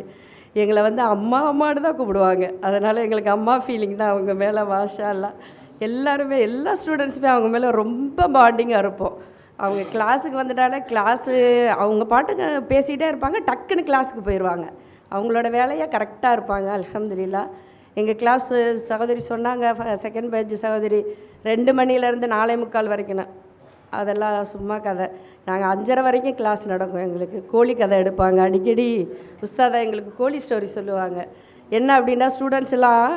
எங்களை வந்து அம்மா அம்மானு தான் கூப்பிடுவாங்க. அதனால் எங்களுக்கு அம்மா ஃபீலிங் தான் அவங்க மேலே. மாஷா அல்லாஹ். எல்லாருமே எல்லா ஸ்டூடெண்ட்ஸுமே அவங்க மேலே ரொம்ப பாண்டிங்காக இருப்போம். அவங்க கிளாஸுக்கு வந்துட்டாலே கிளாஸு அவங்க பாட்டுக்கு பேசிகிட்டே இருப்பாங்க, டக்குன்னு கிளாஸுக்கு போயிடுவாங்க. அவங்களோட வேலையை கரெக்டாக இருப்பாங்க அல்ஹம்துலில்லா. எங்கள் கிளாஸ் சகோதரி சொன்னாங்க, செகண்ட் பேட்ச் சகோதரி 2 மணிலேருந்து 4:45 வரைக்கும். அதெல்லாம் சும்மா கதை. நாங்கள் 5:30 வரைக்கும் கிளாஸ் நடக்கும். எங்களுக்கு கோழி கதை எடுப்பாங்க அடிக்கடி. உஸ்தாதா எங்களுக்கு கோழி ஸ்டோரி சொல்லுவாங்க. என்ன அப்படின்னா ஸ்டூடெண்ட்ஸ் எல்லாம்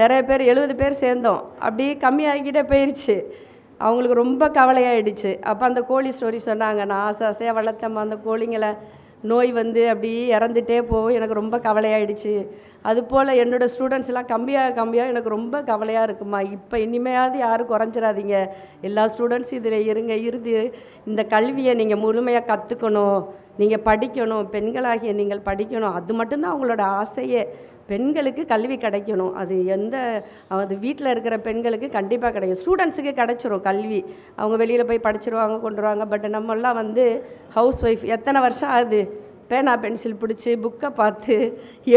நிறைய பேர் 70 பேர் சேர்ந்தோம், அப்படியே கம்மியாகிக்கிட்டே போயிடுச்சு. அவங்களுக்கு ரொம்ப கவலையாயிடுச்சு. அப்போ அந்த கோழி ஸ்டோரி சொன்னாங்க. நான் ஆசை ஆசையாக வளர்த்தம்மா அந்த கோழிங்களை நோய் வந்து அப்படியே இறந்துட்டே போகும், எனக்கு ரொம்ப கவலையாயிடுச்சு. அதுபோல் என்னோடய ஸ்டூடெண்ட்ஸ்லாம் கம்மியாக எனக்கு ரொம்ப கவலையாக இருக்குமா. இப்போ இனிமையாவது யாரும் குறைஞ்சிடாதீங்க, எல்லா ஸ்டூடெண்ட்ஸ் இதில் இருந்து இந்த கல்வியை நீங்கள் முழுமையாக கற்றுக்கணும், நீங்கள் படிக்கணும், பெண்களாகிய நீங்கள் படிக்கணும். அது மட்டும்தான் அவங்களோட ஆசையே. பெண்களுக்கு கல்வி கிடைக்கணும். அது வீட்டில் இருக்கிற பெண்களுக்கு கண்டிப்பாக கிடைக்கும். ஸ்டூடெண்ட்ஸுக்கு கிடைச்சிரும் கல்வி, அவங்க வெளியில் போய் படிச்சிருவாங்க கொண்டுருவாங்க. பட் நம்மெல்லாம் வந்து ஹவுஸ் ஒய்ஃப், எத்தனை வருஷம் ஆகுது பேனா பென்சில் பிடிச்சி புக்கை பார்த்து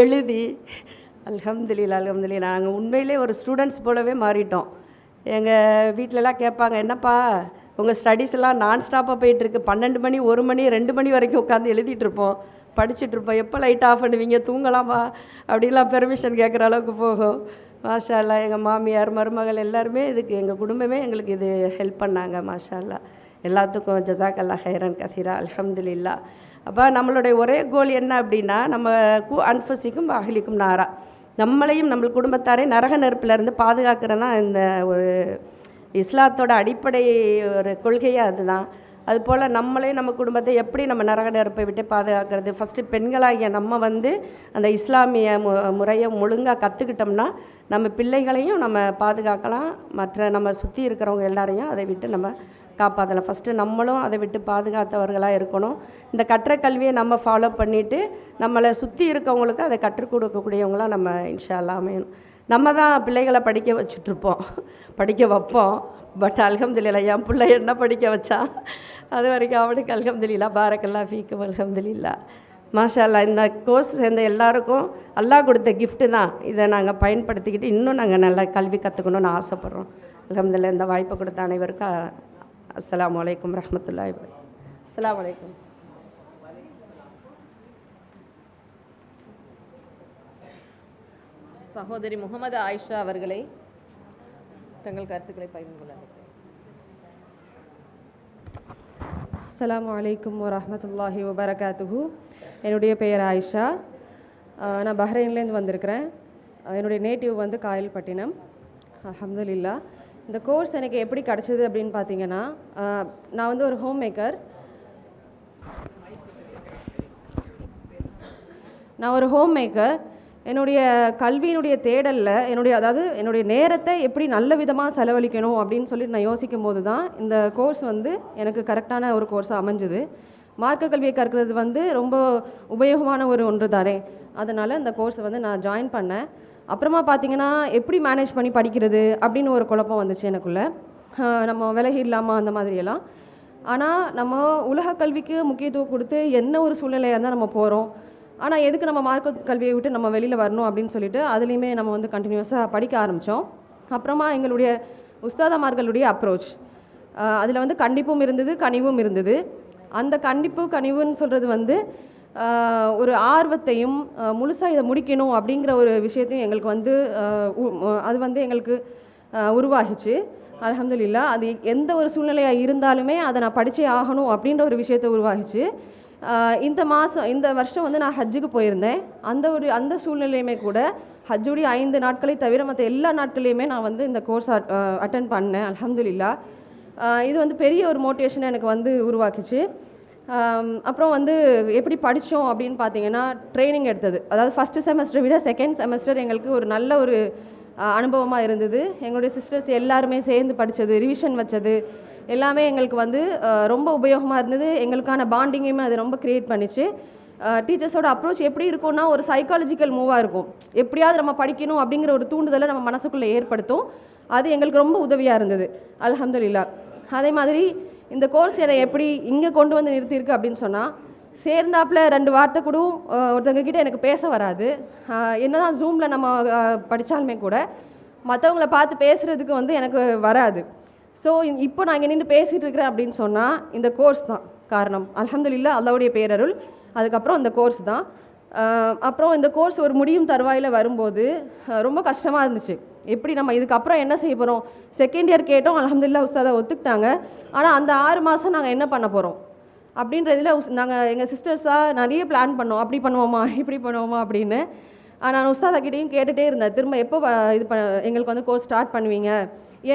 எழுதி. அல்ஹம்துலில்லாஹ் அல்ஹம்துலில்லாஹ். நாங்கள் உண்மையிலே ஒரு ஸ்டூடெண்ட்ஸ் போலவே மாறிட்டோம். எங்கள் வீட்டிலலாம் கேட்பாங்க, என்னப்பா உங்கள் ஸ்டடீஸ் எல்லாம் நான் ஸ்டாப்பாக போயிட்டுருக்கு, 12 மணி 1 மணி 2 மணி வரைக்கும் உட்காந்து எழுதிட்டுருப்போம், படிச்சுட்ருப்போம், எப்போ லைட் ஆஃப் பண்ணுவீங்க, தூங்கலாமா அப்படிலாம் பெர்மிஷன் கேட்குற அளவுக்கு போகும். மாஷா அல்லாஹ். எங்கள் மாமியார் மருமகள் எல்லாருமே இதுக்கு, எங்கள் குடும்பமே எங்களுக்கு இது ஹெல்ப் பண்ணாங்க. மாஷா அல்லாஹ். எல்லாத்துக்கும் ஜஸாக் அல்லாஹ் ஹைரன் கதீரா அல்ஹம்துலில்லா. அப்போ நம்மளுடைய ஒரே கோல் என்ன அப்படின்னா, நம்ம அன்ஃபுசிக்கும் அஹ்லிக்கும் நாரா, நம்மளையும் நம்ம குடும்பத்தாரையும் நரக நெருப்பிலேருந்து பாதுகாக்கிறதான் இந்த ஒரு இஸ்லாத்தோட அடிப்படை ஒரு கொள்கையே அதுதான். அதுபோல் நம்மளே நம்ம குடும்பத்தை எப்படி நம்ம நரக நெருப்பை விட்டு பாதுகாக்கிறது. ஃபஸ்ட்டு பெண்களாகிய நம்ம வந்து அந்த இஸ்லாமிய முறையை ஒழுங்காக கற்றுக்கிட்டோம்னா நம்ம பிள்ளைகளையும் நம்ம பாதுகாக்கலாம், மற்ற நம்ம சுற்றி இருக்கிறவங்க எல்லாரையும் அதை விட்டு நம்ம காப்பாற்றலாம். ஃபஸ்ட்டு நம்மளும் அதை விட்டு பாதுகாத்தவர்களாக இருக்கணும். இந்த கற்ற கல்வியை நம்ம ஃபாலோ பண்ணிவிட்டு நம்மளை சுற்றி இருக்கவங்களுக்கு அதை கற்றுக் கொடுக்கக்கூடியவங்களாம் நம்ம இன்ஷா அல்லாஹ் அமையணும். நம்ம தான் பிள்ளைகளை படிக்க வச்சுட்ருப்போம், படிக்க வைப்போம். பட் அல்ஹம்துலில்லாஹ் என் பிள்ளை என்ன படிக்க வச்சா அது வரைக்கும் அவனுக்கு அல்ஹம்துலில்லாஹ் பாரக்கல்லாஹ் ஃபீக்கும் அல்ஹம்துலில்லாஹ். மாஷா அல்லாஹ். இந்த கோர்ஸ் சேர்ந்த எல்லாருக்கும் அல்லாஹ் கொடுத்த கிஃப்ட்டு தான். இதை நாங்கள் பயன்படுத்திக்கிட்டு இன்னும் நாங்கள் நல்லா கல்வி கற்றுக்கணுன்னு ஆசைப்பட்றோம். அல்ஹம்துலில்லாஹ். இந்த வாய்ப்பை கொடுத்த அனைவருக்கும் அஸ்ஸலாமு அலைக்கும் ரஹ்மத்துல்லாஹி அஸ்ஸலாமு அலைக்கும். சகோதரி முகமது ஆயிஷா அவர்களை தங்கள் கருத்துக்களை பகிர்ந்து கொள்ளுங்கள். அஸ்ஸலாமு அலைக்கும் வரஹ்மத்துல்லாஹி வபரகாத்துஹு. என்னுடைய பெயர் ஆயிஷா. நான் பஹ்ரைன்லேருந்து வந்திருக்கிறேன். என்னுடைய நேட்டிவ் வந்து காயல்பட்டினம். அல்ஹம்துலில்லாஹ். இந்த கோர்ஸ் எனக்கு எப்படி கிடச்சிது அப்படின்னு பார்த்தீங்கன்னா, நான் வந்து ஒரு ஹோம் மேக்கர். என்னுடைய கல்வியினுடைய தேடலில் என்னுடைய நேரத்தை எப்படி நல்ல விதமாக செலவழிக்கணும் அப்படின்னு சொல்லிட்டு நான் யோசிக்கும் போது தான் இந்த கோர்ஸ் வந்து எனக்கு கரெக்டான ஒரு கோர்ஸாக அமைஞ்சுது. மார்க்க கல்வியை கற்கிறது வந்து ரொம்ப உபயோகமான ஒரு ஒன்று தானே, அதனால் இந்த கோர்ஸை வந்து நான் ஜாயின் பண்ணேன். அப்புறமா பார்த்தீங்கன்னா எப்படி மேனேஜ் பண்ணி படிக்கிறது அப்படின்னு ஒரு குழப்பம் வந்துச்சு எனக்குள்ளே. நம்ம விலகிடலாமா அந்த மாதிரியெல்லாம். ஆனால் நம்ம உலக கல்விக்கு முக்கியத்துவம் கொடுத்து என்ன ஒரு சூழ்நிலையாக இருந்தால் நம்ம போகிறோம், ஆனால் எதுக்கு நம்ம மார்க்க கல்வியை விட்டு நம்ம வெளியில் வரணும் அப்படின்னு சொல்லிட்டு அதுலேயுமே நம்ம வந்து கண்டினியூஸாக படிக்க ஆரம்பித்தோம். அப்புறமா எங்களுடைய உஸ்தாதமார்களுடைய அப்ரோச், அதில் வந்து கண்டிப்பும் இருந்தது, கனிவும் இருந்தது. அந்த கனிவுன்னு சொல்கிறது வந்து ஒரு ஆர்வத்தையும் முழுசாக இதை முடிக்கணும் அப்படிங்கிற ஒரு விஷயத்தையும் எங்களுக்கு வந்து அது வந்து எங்களுக்கு உருவாகிச்சு. அல்ஹம்துலில்லாஹ். அது எந்த ஒரு சூழ்நிலையாக இருந்தாலுமே அதை நான் படித்தே ஆகணும் அப்படின்ற ஒரு விஷயத்தை உருவாகிச்சு. இந்த வருஷம் வந்து நான் ஹஜ்ஜுக்கு போயிருந்தேன். அந்த சூழ்நிலையுமே கூட ஹஜ்ஜுடைய 5 நாட்களை தவிர மற்ற எல்லா நாட்களையுமே நான் வந்து இந்த கோர்ஸ் அட்டன் பண்ணேன். அல்ஹம்துலில்லாஹ். இது வந்து பெரிய ஒரு மோட்டிவேஷனை எனக்கு வந்து உருவாக்கிச்சு. அப்புறம் வந்து எப்படி படித்தோம் அப்படின்னு பார்த்தீங்கன்னா, ட்ரைனிங் எடுத்தது. அதாவது ஃபஸ்ட்டு செமஸ்டரை விட செகண்ட் செமஸ்டர் எங்களுக்கு ஒரு நல்ல ஒரு அனுபவமாக இருந்தது. எங்களுடைய சிஸ்டர்ஸ் எல்லாருமே சேர்ந்து படித்தது, ரிவிஷன் வச்சது எல்லாமே எங்களுக்கு வந்து ரொம்ப உபயோகமாக இருந்தது. எங்களுக்கான பாண்டிங்கையுமே அது ரொம்ப க்ரியேட் பண்ணிச்சு. டீச்சர்ஸோட அப்ரோச் எப்படி இருக்கும்னா, ஒரு சைக்காலஜிக்கல் மூவாக இருக்கும். எப்படியாவது நம்ம படிக்கணும் அப்படிங்கிற ஒரு தூண்டுதலை நம்ம மனசுக்குள்ளே ஏற்படுத்தும். அது எங்களுக்கு ரொம்ப உதவியாக இருந்தது. அல்ஹம்துலில்லாஹ். அதே மாதிரி இந்த கோர்ஸ் என்னை எப்படி இங்கே கொண்டு வந்து நிறுத்தியிருக்கு அப்படின்னு சொன்னால், சேர்ந்தாப்பில் 2 வார்த்தை கூட ஒருத்தவங்க கிட்ட எனக்கு பேச வராது. என்னதான் ஜூமில் நம்ம படித்தாலுமே கூட மற்றவங்கள பார்த்து பேசுகிறதுக்கு வந்து எனக்கு வராது. ஸோ இப்போ நான் இங்கே நின்று பேசிகிட்டு இருக்கிறேன் அப்படின்னு சொன்னால் இந்த கோர்ஸ் தான் காரணம். அல்ஹம்துலில்லாஹ், அல்லாஹ்வுடைய பேரருள். அதுக்கப்புறம் இந்த கோர்ஸ் தான். அப்புறம் இந்த கோர்ஸ் ஒரு முடியும் தருவாயில் வரும்போது ரொம்ப கஷ்டமாக இருந்துச்சு. எப்படி நம்ம இதுக்கப்புறம் என்ன செய்ய போகிறோம்? செகண்ட் இயர் கேட்டோம், அல்ஹம்துலில்லாஹ் உஸ்தாதை ஒத்துக்கிட்டாங்க. ஆனால் அந்த 6 மாதம் நாங்கள் என்ன பண்ண போகிறோம் அப்படின்றதில் நாங்கள் எங்கள் சிஸ்டர்ஸாக நிறைய பிளான் பண்ணோம். அப்படி பண்ணுவோமா, இப்படி பண்ணுவோமா அப்படின்னு. நான் உஸ்தாதாக்கிட்டையும் கேட்டுகிட்டே இருந்தேன், திரும்ப எப்போ எங்களுக்கு வந்து கோர்ஸ் ஸ்டார்ட் பண்ணுவீங்க?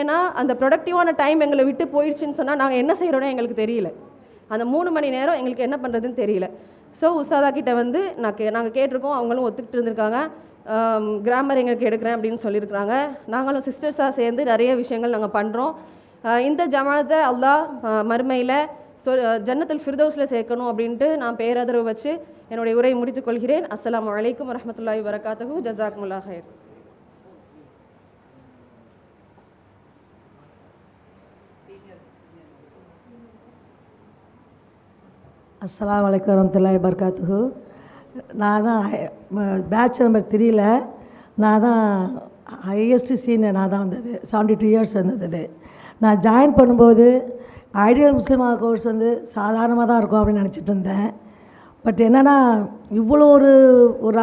ஏன்னா அந்த ப்ரொடக்டிவான டைம் எங்களை விட்டு போயிடுச்சுன்னு சொன்னால் நாங்கள் என்ன செய்கிறோன்னே எங்களுக்கு தெரியல. அந்த 3 மணி நேரம் எங்களுக்கு என்ன பண்ணுறதுன்னு தெரியல. ஸோ உஸ்தாதாக்கிட்ட வந்து நாங்கள் கேட்டிருக்கோம், அவங்களும் ஒத்துக்கிட்டு இருந்திருக்காங்க. கிராமர் எங்களுக்கு எடுக்கிறேன் அப்படின்னு சொல்லியிருக்கிறாங்க. நாங்களும் சிஸ்டர்ஸாக சேர்ந்து நிறைய விஷயங்கள் நாங்கள் பண்ணுறோம். இந்த ஜமாத்தை அல்லாஹ் மறுமையில் ஜன்னத்துல் ஃபிர்தௌஸில் சேர்க்கணும் அப்படின்ட்டு நான் பேராதரவு வச்சு என்னுடைய உரையை முடித்துக் கொள்கிறேன். அஸ்ஸலாமு அலைக்கும் வரஹ்மத்துல்லாஹி வபரகாத்துஹு. ஜஸாக்குமுல்லாஹ் ஹைர். அஸ்ஸலாமு அலைக்கும் வரஹ்மத்துல்லாஹி வபரகாத்துஹு. நான் தான் பேட்ச் நம்பர் 3ல் நான் தான் ஹையஸ்ட் சீனியர். நான் தான் வந்தது. 72 இயர்ஸ் வந்தது. நான் ஜாயின் பண்ணும்போது ஐடியல் முஸ்லீம் கோர்ஸ் வந்து சாதாரணமாக தான் இருக்கும் அப்படின்னு நினச்சிட்டு இருந்தேன். பட் என்னென்னா, இவ்வளோ ஒரு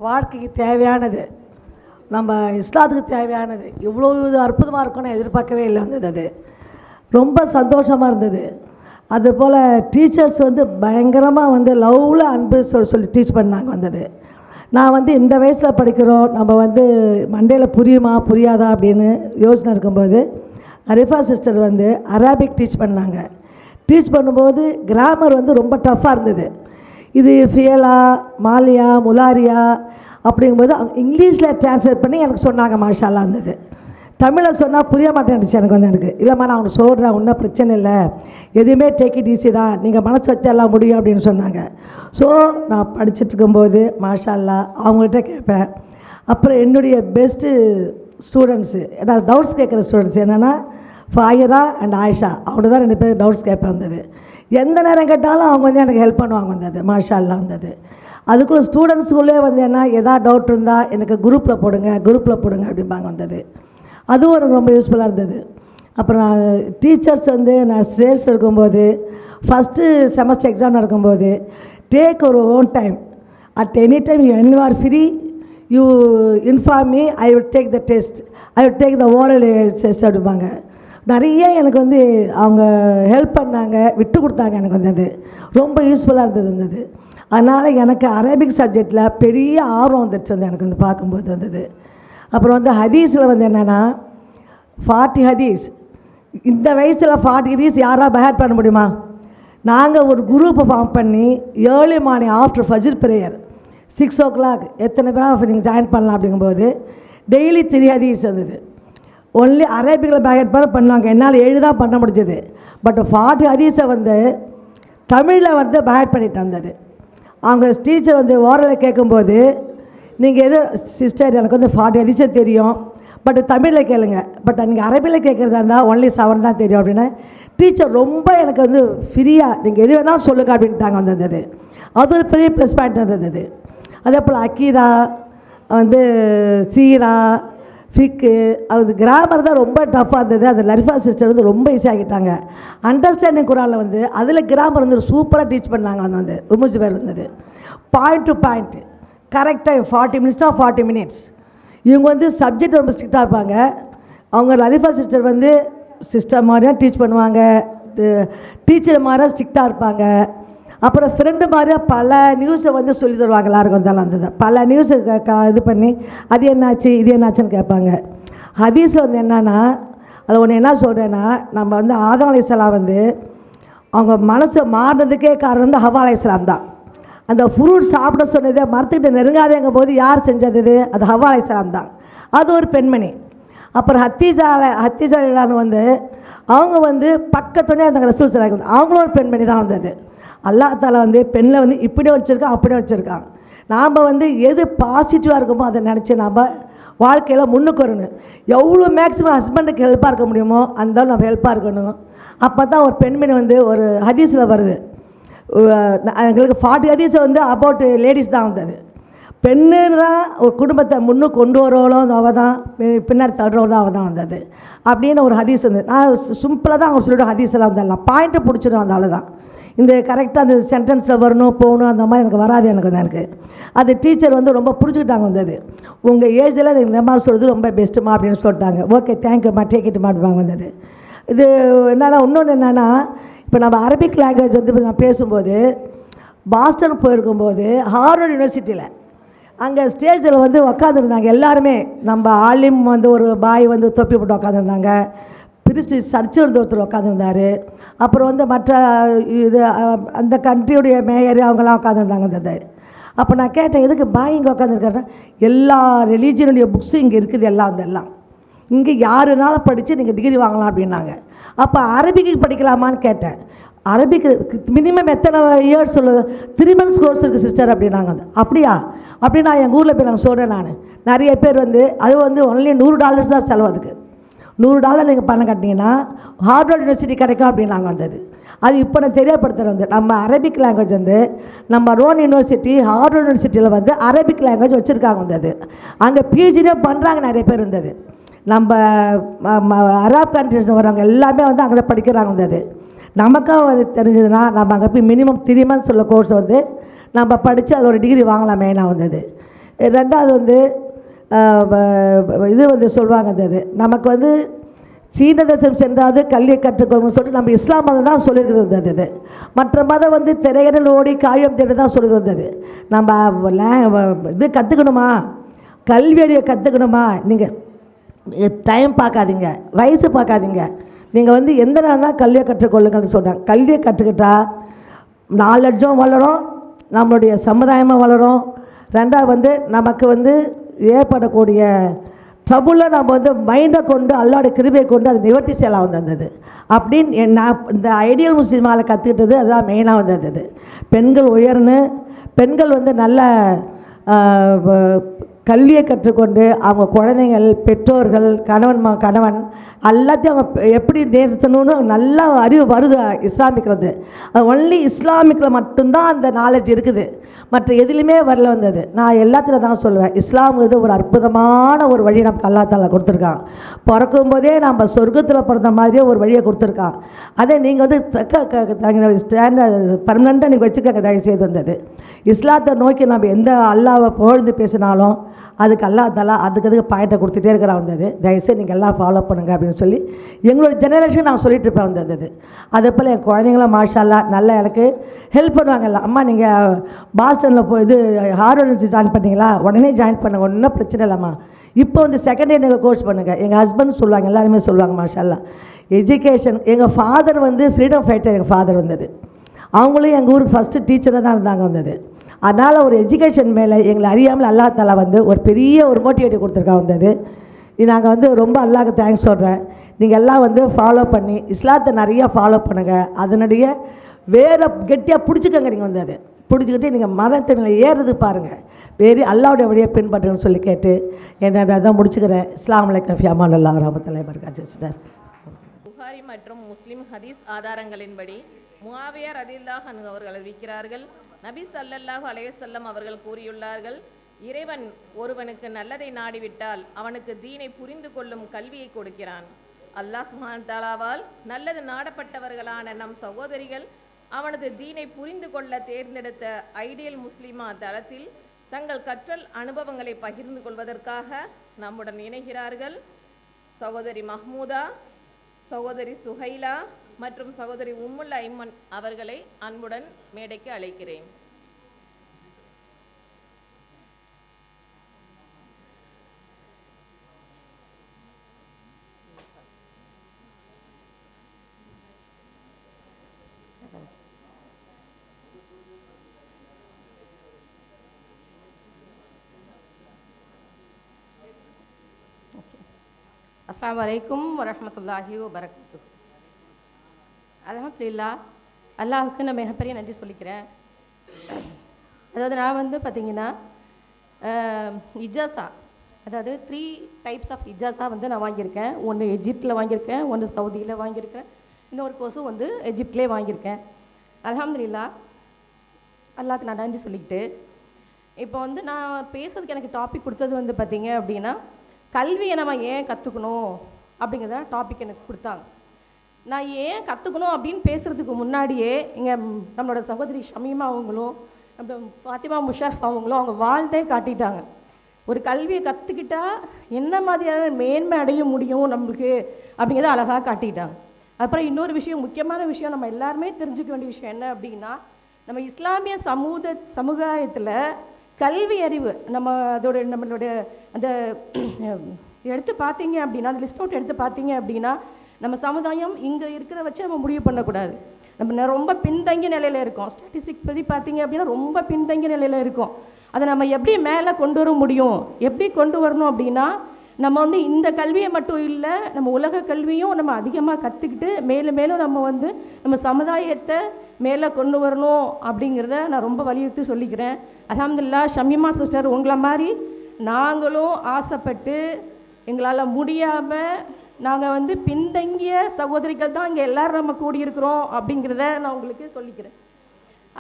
வாழ்க்கைக்கு தேவையானது, நம்ம இஸ்லாத்துக்கு தேவையானது இவ்வளோ அற்புதமாக இருக்கும்னு எதிர்பார்க்கவே இல்லை வந்தது. அது ரொம்ப சந்தோஷமாக இருந்தது. அதுபோல் டீச்சர்ஸ் வந்து பயங்கரமாக வந்து லவ்வில் அன்பு சொல்லி டீச் பண்ணாங்க வந்தது. நான் வந்து இந்த வயசில் படிக்கிறோம், நம்ம வந்து மண்டையில் புரியுமா புரியாதா அப்படின்னு யோசனை இருக்கும்போது அரிஃபா சிஸ்டர் வந்து அரபிக் டீச் பண்ணாங்க. டீச் பண்ணும்போது கிராமர் வந்து ரொம்ப டஃப்பாக இருந்தது. இது ஃபியலா, மாலியா, முலாரியா அப்படிங்கும்போது இங்கிலீஷில் ட்ரான்ஸ்லேட் பண்ணி எனக்கு சொன்னாங்க. மாஷா அல்லாஹ் இருந்தது. தமிழில் சொன்னால் புரிய மாட்டேன்னுச்சு எனக்கு இல்லைம்மா நான் அவனுக்கு சொல்கிறேன், ஒன்றும் பிரச்சனை இல்லை, எதுவுமே டேக் இட் ஈஸி தான், நீங்கள் மனசு வச்செல்லாம் முடியும் அப்படின்னு சொன்னாங்க. ஸோ நான் படிச்சுட்டு இருக்கும்போது மாஷா அல்லாஹ் அவங்கள்ட்ட கேட்பேன். அப்புறம் என்னுடைய பெஸ்ட்டு ஸ்டூடெண்ட்ஸு, நான் டவுட்ஸ் கேட்குற ஸ்டூடெண்ட்ஸ் என்னென்னா ஃபாயிரா அண்ட் ஆயிஷா, அவங்க தான் 2 பேர் டவுட்ஸ் கேட்பேன் வந்தது. எந்த நேரம் கேட்டாலும் அவங்க வந்து எனக்கு ஹெல்ப் பண்ணுவாங்க வந்தது. மாஷா அல்லாஹ் வந்தது. அதுக்குள்ளே ஸ்டூடெண்ட்ஸுக்குள்ளே வந்து என்ன எதாவது டவுட் இருந்தால் எனக்கு குரூப்பில் போடுங்க அப்படிம்பாங்க வந்தது. அதுவும் எனக்கு ரொம்ப யூஸ்ஃபுல்லாக இருந்தது. அப்புறம் நான் டீச்சர்ஸ் வந்து நான் ஸ்டேட்ஸ் இருக்கும்போது ஃபஸ்ட்டு செமஸ்டர் எக்ஸாம் நடக்கும்போது டேக் ஒரு own time, at any time you when you are free you inform me, I will take the test, I will take the oral test அப்படிம்பாங்க. நிறைய எனக்கு வந்து அவங்க ஹெல்ப் பண்ணாங்க, விட்டு கொடுத்தாங்க. எனக்கு வந்து அது ரொம்ப யூஸ்ஃபுல்லாக இருந்தது. அதனால் எனக்கு அரபிக் சப்ஜெக்டில் பெரிய ஆர்வம் வந்துடுச்சு எனக்கு வந்து பார்க்கும்போது வந்தது. அப்புறம் வந்து ஹதீஸில் வந்து என்னென்னா 40 ஹதீஸ், இந்த வயசில் 40 ஹதீஸ் யாராக பஹேட் பண்ண முடியுமா? நாங்கள் ஒரு குரூப்பை ஃபார்ம் பண்ணி early morning after Fajr prayer 6 o'clock எத்தனை பேராக நீங்கள் ஜாயின் பண்ணலாம் அப்படிங்கும்போது டெய்லி 3 ஹதீஸ் வந்தது. ஒன்லி அரேபிக்கில் பஹேட் பண்ணுவாங்க. என்னால் 7 தான் பண்ண முடிஞ்சது. பட் 40 ஹதீஸை வந்து தமிழில் வந்து பஹேட் பண்ணிட்டு வந்தது. அவங்க டீச்சர் வந்து ஓரலில் கேட்கும்போது நீங்கள் எது சிஸ்டர் எனக்கு வந்து 40 ஹதீஸும் தெரியும், பட் தமிழில் கேளுங்க, பட் நீங்கள் அரபியில் கேட்குறதா இருந்தால் ஒன்லி 7 தான் தெரியும் அப்படின்னு டீச்சர் ரொம்ப எனக்கு வந்து ஃப்ரீயாக நீங்கள் எது வேணாலும் சொல்லுங்க அப்படின்ட்டாங்க வந்தது. அது ஒரு பெரிய ப்ளஸ் பாயிண்ட் இருந்தது. அதே போல் அக்கீதா வந்து சீரா ஃபிக்கு அது கிராமர் தான் ரொம்ப டஃப்பாக இருந்தது. அது லரிஃபா சிஸ்டர் வந்து ரொம்ப ஈஸியாகிட்டாங்க. அண்டர்ஸ்டாண்டிங் குரானில் வந்து அதில் கிராமர் வந்து சூப்பராக டீச் பண்ணாங்க. வந்து உமுஜ் பேர் வந்தது பாயிண்ட் டு பாயிண்ட் கரெக்டாக 40 மினிட்ஸ்னா 40 மினிட்ஸ். இவங்க வந்து சப்ஜெக்ட் ரொம்ப ஸ்ட்ரிக்டாக இருப்பாங்க. அவங்க லரிஃபா சிஸ்டர் வந்து சிஸ்டர் மாதிரியாக டீச் பண்ணுவாங்க, டீச்சர் மாதிரியாக ஸ்ட்ரிக்டாக இருப்பாங்க. அப்புறம் ஃப்ரெண்டு மாதிரியே பல நியூஸை வந்து சொல்லி தருவாங்க எல்லாருக்கும் வந்தாலும் வந்தது பல நியூஸு இது பண்ணி அது என்னாச்சு இது என்னாச்சுன்னு கேட்பாங்க. ஹதீஸில் வந்து என்னன்னா அது ஒன்று என்ன சொல்கிறேன்னா, நம்ம வந்து ஆதம் அலைஹிஸ்ஸலாம் வந்து அவங்க மனசு மாறினதுக்கே காரணம் வந்து ஹவ்வா அலைஹிஸ்ஸலாம் தான். அந்த ஃப்ரூட் சாப்பிட சொன்னதே மரத்துக்கிட்ட நெருங்காதேங்க போது யார் செஞ்சது? அது ஹவ்வா அலைஹிஸ்ஸலாம் தான். அது ஒரு பெண்மணி. அப்புறம் ஹத்தீஜாலான்னு வந்து அவங்க வந்து பக்கத்துலேயே அந்த ரசூல் ஸல்லல்லாஹு அலைஹி வஸல்லம் அவங்களும் ஒரு பெண்மணி தான் வந்தது. அல்லாஹ் தஆலா வந்து பெண்ணை வந்து இப்படியே வச்சுருக்கான் அப்படியே வச்சுருக்கான். நாம் வந்து எது பாசிட்டிவாக இருக்குமோ அதை நினச்சி நாம் வாழ்க்கையில் முன்னுக்கு வரணும். எவ்வளோ மேக்ஸிமம் ஹஸ்பண்டுக்கு ஹெல்ப்பாக இருக்க முடியுமோ அந்த நம்ம ஹெல்ப்பாக இருக்கணும். அப்போ தான் ஒரு பெண்மணி வந்து ஒரு ஹதீஸில் வருது, எங்களுக்கு 40 ஹதீஸ் வந்து அபவுட் லேடிஸ் தான் வந்தது. பெண்ணு தான் ஒரு குடும்பத்தை முன்னுக்கு கொண்டு வரவளும் அவள் தான், பின்னாடி தள்ளுறவளும் அவள் தான் வந்தது அப்படின்னு ஒரு ஹதீஸ் வந்து நான் சிம்பிளாக தான் அவங்க சொல்லிவிட்டு ஹதீஸெல்லாம் வந்துடலாம் பாயிண்ட்டை பிடிச்சிடும். அந்த ஆள் தான் இந்த கரெக்டாக அந்த சென்டென்ஸில் வரணும் போகணும் அந்த மாதிரி எனக்கு வராது. எனக்கு அது டீச்சர் வந்து ரொம்ப புரிஞ்சுக்கிட்டாங்க வந்தது. உங்கள் ஏஜில் இந்த மாதிரி சொல்கிறது ரொம்ப பெஸ்ட்டுமா அப்படின்னு சொல்லிட்டாங்க. ஓகே தேங்க்யூம்மா டேக்கிட்டுமா அப்படிவாங்க வந்தது. இது என்னென்னா இன்னொன்று என்னென்னா, இப்போ நம்ம அரபிக் லாங்குவேஜ் வந்து நான் பேசும்போது பாஸ்டன் போயிருக்கும்போது ஹார்வர்ட் யூனிவர்சிட்டியில் அங்கே ஸ்டேஜில் வந்து உக்காந்துருந்தாங்க எல்லாருமே. நம்ம ஆலிம் வந்து ஒரு பாய் வந்து தொப்பி போட்டு உக்காந்துருந்தாங்க, பிரிஸ்ட் சர்ச்சு வந்து ஒருத்தர் உட்காந்துருந்தார், அப்புறம் வந்து மற்ற இது அந்த கண்ட்ரியுடைய மேயர் அவங்களாம் உட்காந்துருந்தாங்க வந்தது. அப்போ நான் கேட்டேன் எதுக்கு பாய் இங்கே உட்காந்துருக்காருன்னா, எல்லா ரிலீஜியனுடைய புக்ஸும் இங்கே இருக்குது எல்லாம் இங்கே யாருனாலும் படித்து நீங்கள் டிகிரி வாங்கலாம் அப்படின்னாங்க. அப்போ அரபிக்கு படிக்கலாமான்னு கேட்டேன். அரபிக்கு மினிமம் எத்தனை இயர்ஸ் சொல்லுது? 3 months கோர்ஸ் இருக்குது சிஸ்டர் அப்படின்னாங்க. அப்படியா அப்படி நான் எங்கள் ஊரில் போய் நான் சொல்கிறேன். நான் நிறைய பேர் வந்து அது வந்து ஒன்லி $100 தான் செலவு. அதுக்கு $100 நீங்கள் பணம் கட்டினீங்கன்னா ஹார்வர்ட் யூனிவர்சிட்டி கிடைக்கும் அப்படின்னாங்க வந்தது. அது இப்போ நான் தெரியப்படுத்துகிறேன் வந்து நம்ம அரபிக் லாங்குவேஜ் வந்து நம்ம ரோன் யூனிவர்சிட்டி ஹார்வர்ட் யூனிவர்சிட்டியில் வந்து அரபிக் லாங்குவேஜ் வச்சுருக்காங்க வந்தது. அங்கே பிஹெச்டியே பண்ணுறாங்க நிறைய பேர் இருந்தது. நம்ம அரப் கண்ட்ரிஸ் வரவங்க எல்லாமே வந்து அங்கே தான் படிக்கிறாங்க வந்தது. நமக்காக தெரிஞ்சதுன்னா நம்ம அங்கே போய் மினிமம் 3 months உள்ள கோர்ஸ் வந்து நம்ம படித்து அதில் ஒரு டிகிரி வாங்கலாம் மெயினாக வந்தது. ரெண்டாவது வந்து இது வந்து சொல்லுவாங்க வந்தது நமக்கு வந்து சீன தேசம் சென்றாவது கல்வியை கற்றுக்கோங்கன்னு சொல்லிட்டு நம்ம இஸ்லாம் மதம் தான் சொல்லியிருக்கிறது வந்தது. மற்ற மதம் வந்து திரையடல் ஓடி காயம் தேடி தான் சொல்லி வந்தது. நம்ம இது கற்றுக்கணுமா, கல்வி அறிவை கற்றுக்கணுமா, நீங்கள் டைம் பார்க்காதீங்க, வயசு பார்க்காதீங்க, நீங்கள் வந்து எந்த நேரம் தான் கல்வியை கற்றுக்கொள்ளுங்கன்னு சொல்கிறாங்க. கல்வியை கற்றுக்கிட்டா நாலெட்ஜும் வளரும், நம்மளுடைய சமுதாயமும் வளரும். ரெண்டாவது வந்து நமக்கு வந்து ஏற்படக்கூடிய ட்ரபுளில் நம்ம வந்து மைண்டை கொண்டு அல்லாவுடைய கிருபையை கொண்டு அதை நிவர்த்தி செய்யலாம் வந்தது அப்படின்னு நான் இந்த ஐடியல் முஸ்லீமாவில் கற்றுக்கிட்டது அதுதான் மெயினாக வந்தது. பெண்கள் உயர்ந்து பெண்கள் வந்து நல்ல கல்வியை கற்றுக்கொண்டு அவங்க குழந்தைகள் பெற்றோர்கள் கணவன் எல்லாத்தையும் அவங்க எப்படி நிறுத்தணும்னு நல்லா அறிவு வருது இஸ்லாமிக்கில் வந்து. அது ஒன்லி இஸ்லாமிக்கில் மட்டும்தான் அந்த நாலேஜ் இருக்குது, மற்ற எதுலேயுமே வரல வந்தது. நான் எல்லாத்துலையும் தான் சொல்லுவேன், இஸ்லாம்ங்கிறது ஒரு அற்புதமான ஒரு வழி நமக்கு அல்லாஹ் தஆலா கொடுத்துருக்கான். பிறக்கும்போதே நம்ம சொர்க்கத்தில் பிறந்த மாதிரியே ஒரு வழியை கொடுத்துருக்கான். அதே நீங்கள் வந்து பர்மனெண்ட்டாக நீங்கள் வச்சுக்கோங்க தயவுசெய்து வந்தது. இஸ்லாத்தை நோக்கி நம்ம எந்த அல்லாவை புகழ்ந்து பேசினாலும் அதுக்கு அல்லாஹ் தஆலா அதுக்கு பாயிண்ட்டை கொடுத்துட்டே இருக்கிறா வந்தது. தயவுசெய்து நீங்கள் எல்லாம் ஃபாலோ பண்ணுங்கள் அப்படின்னு சொல்லி எங்களோட ஜெனரேஷன் நான் சொல்லிட்டு இருப்பேன் வந்தது. அதே போல் என் குழந்தைங்களாம் மாஷா அல்லாஹ் நல்லா எனக்கு ஹெல்ப் பண்ணுவாங்கல்ல. அம்மா நீங்கள் பாஸ்டனில் போய் இது ஹார்வர்ட் யூனிவர்சிட்டி ஜாயின் பண்ணிங்களா, உடனே ஜாயின் பண்ணுங்க, ஒன்றும் பிரச்சனை இல்லைம்மா. இப்போ வந்து செகண்ட் இயர் நீங்கள் கோர்ஸ் பண்ணுங்கள். எங்கள் ஹஸ்பண்ட் சொல்லுவாங்க, எல்லாருமே சொல்லுவாங்க மாஷா அல்லாஹ். எஜுகேஷன் எங்கள் ஃபாதர் வந்து ஃப்ரீடம் ஃபைட்டர், எங்கள் ஃபாதர் வந்தது. அவங்களும் எங்கள் ஊருக்கு ஃபஸ்ட்டு டீச்சராக தான் இருந்தாங்க வந்தது. அதனால் ஒரு எஜுகேஷன் மேலே எங்களை அறியாமல் அல்லாஹ் தஆலா வந்து ஒரு பெரிய ஒரு மோட்டிவேட்டை கொடுத்துருக்கா வந்தது. இது நாங்கள் வந்து ரொம்ப அல்லாஹ்க்கு தேங்க்ஸ் சொல்கிறேன். நீங்கள் எல்லாம் வந்து ஃபாலோ பண்ணி இஸ்லாத்தை நிறையா ஃபாலோ பண்ணுங்கள். அதனுடைய வேறு கெட்டியாக பிடிச்சிக்கங்க. நீங்கள் வந்து அதை பிடிச்சிக்கிட்டு நீங்கள் மரத்தினில் ஏறுறது பாருங்கள், வேறு அல்லாவுடைய வழியை பின்பற்றுன்னு சொல்லி கேட்டு என்னோட தான் முடிச்சுக்கிறேன். அஸ்ஸலாமு அலைக்கும் ஃபி அமானில்லாஹ் வ ரஹ்மத்துல்லாஹி வ பரகாத்துஹு. சிஸ்டர், புகாரி மற்றும் முஸ்லிம் ஹதீஸ் ஆதாரங்களின்படி முஆவியா ரலியல்லாஹு அன்ஹு அவர்கள் அறிவிக்கிறார்கள், நபி ஸல்லல்லாஹு அலைஹி வஸல்லம் அவர்கள் கூறியுள்ளார்கள், இறைவன் ஒருவனுக்கு நல்லதை நாடிவிட்டால் அவனுக்கு தீனை புரிந்து கொள்ளும் கல்வியை கொடுக்கிறான். அல்லாஹ் சுப்ஹானஹு தஆலாவால் நல்லது நாடப்பட்டவர்களான நம் சகோதரிகள் அவனது தீனை புரிந்து கொள்ள தேர்ந்தெடுத்த ஐடியல் முஸ்லிமா தளத்தில் தங்கள் கற்றல் அனுபவங்களை பகிர்ந்து கொள்வதற்காக நம்முடன் இணைகிறார்கள் சகோதரி மஹ்மூதா, சகோதரி சுஹைலா மற்றும் சகோதரி உம்முல் ஐமன் அவர்களை அன்புடன் மேடைக்கு அழைக்கிறேன். அஸ்ஸலாமு அலைக்கும் வரஹ்மத்துல்லாஹி வபரகாத்துஹு. அல்ஹம்துலில்லாஹ், அல்லாஹுக்கு நான் மிகப்பெரிய நன்றி சொல்லிக்கிறேன். அதாவது நான் வந்து பார்த்திங்கன்னா இஜாசா, அதாவது 3 டைப்ஸ் ஆஃப் இஜாசா வந்து நான் வாங்கியிருக்கேன். ஒன்று எஜிப்டில் வாங்கியிருக்கேன், ஒன்று சவுதியில் வாங்கியிருக்கேன், இன்னொரு கோர்ஸும் வந்து எஜிப்ட்லேயே வாங்கியிருக்கேன். அல்ஹம்துலில்லாஹ், அல்லாஹ்க்கு நான் நன்றி சொல்லிக்கிட்டு இப்போ வந்து நான் பேசுறதுக்கு எனக்கு டாபிக் கொடுத்தது வந்து பார்த்திங்க அப்படின்னா, கல்வியை நம்ம ஏன் கற்றுக்கணும் அப்படிங்கிறத டாபிக் எனக்கு கொடுத்தாங்க. நான் ஏன் கற்றுக்கணும் அப்படின்னு பேசுகிறதுக்கு முன்னாடியே இங்கே நம்மளோட சகோதரி ஷமீமா அவங்களும் நம்ம ஃபாத்திமா முஷரஃப் அவங்களும் அவங்க வாழ்ந்தே காட்டிட்டாங்க. ஒரு கல்வியை கற்றுக்கிட்டா என்ன மாதிரியான மேன்மை அடைய முடியும் நம்மளுக்கு அப்படிங்கிறத அழகாக காட்டிட்டாங்க. அப்புறம் இன்னொரு விஷயம், முக்கியமான விஷயம், நம்ம எல்லாருமே தெரிஞ்சுக்க வேண்டிய விஷயம் என்ன அப்படின்னா, நம்ம இஸ்லாமிய சமுதாயத்தில் கல்வி அறிவு நம்மளுடைய அந்த எடுத்து பார்த்தீங்க அப்படின்னா, அந்த லிஸ்ட் அவுட் எடுத்து பார்த்தீங்க அப்படின்னா, நம்ம சமுதாயம் இங்கே இருக்கிற வச்சு நம்ம முடிவு பண்ணக்கூடாது. நம்ம ரொம்ப பின்தங்கிய நிலையில் இருக்கோம். ஸ்டாட்டிஸ்டிக்ஸ் படி பார்த்தீங்க அப்படின்னா ரொம்ப பின்தங்கிய நிலையில் இருக்கோம். அதை நம்ம எப்படி மேலே கொண்டு வர முடியும், எப்படி கொண்டு வரணும் அப்படின்னா, நம்ம வந்து இந்த கல்வியை மட்டும் இல்லை, நம்ம உலக கல்வியும் நம்ம அதிகமாக கற்றுக்கிட்டு மேலும் மேலும் நம்ம வந்து நம்ம சமுதாயத்தை மேலே கொண்டு வரணும் அப்படிங்கிறத நான் ரொம்ப வலியுறுத்தி சொல்லிக்கிறேன். அல்ஹம்துலில்லாஹ், ஷமீமா சிஸ்டர் உங்களை மாதிரி நாங்களும் ஆசைப்பட்டு எங்களால் முடியாமல் நாங்கள் வந்து பின்தங்கிய சகோதரிகள் தான் இங்கே எல்லோரும் நம்ம கூடியிருக்கிறோம் அப்படிங்கிறத நான் உங்களுக்கு சொல்லிக்கிறேன்.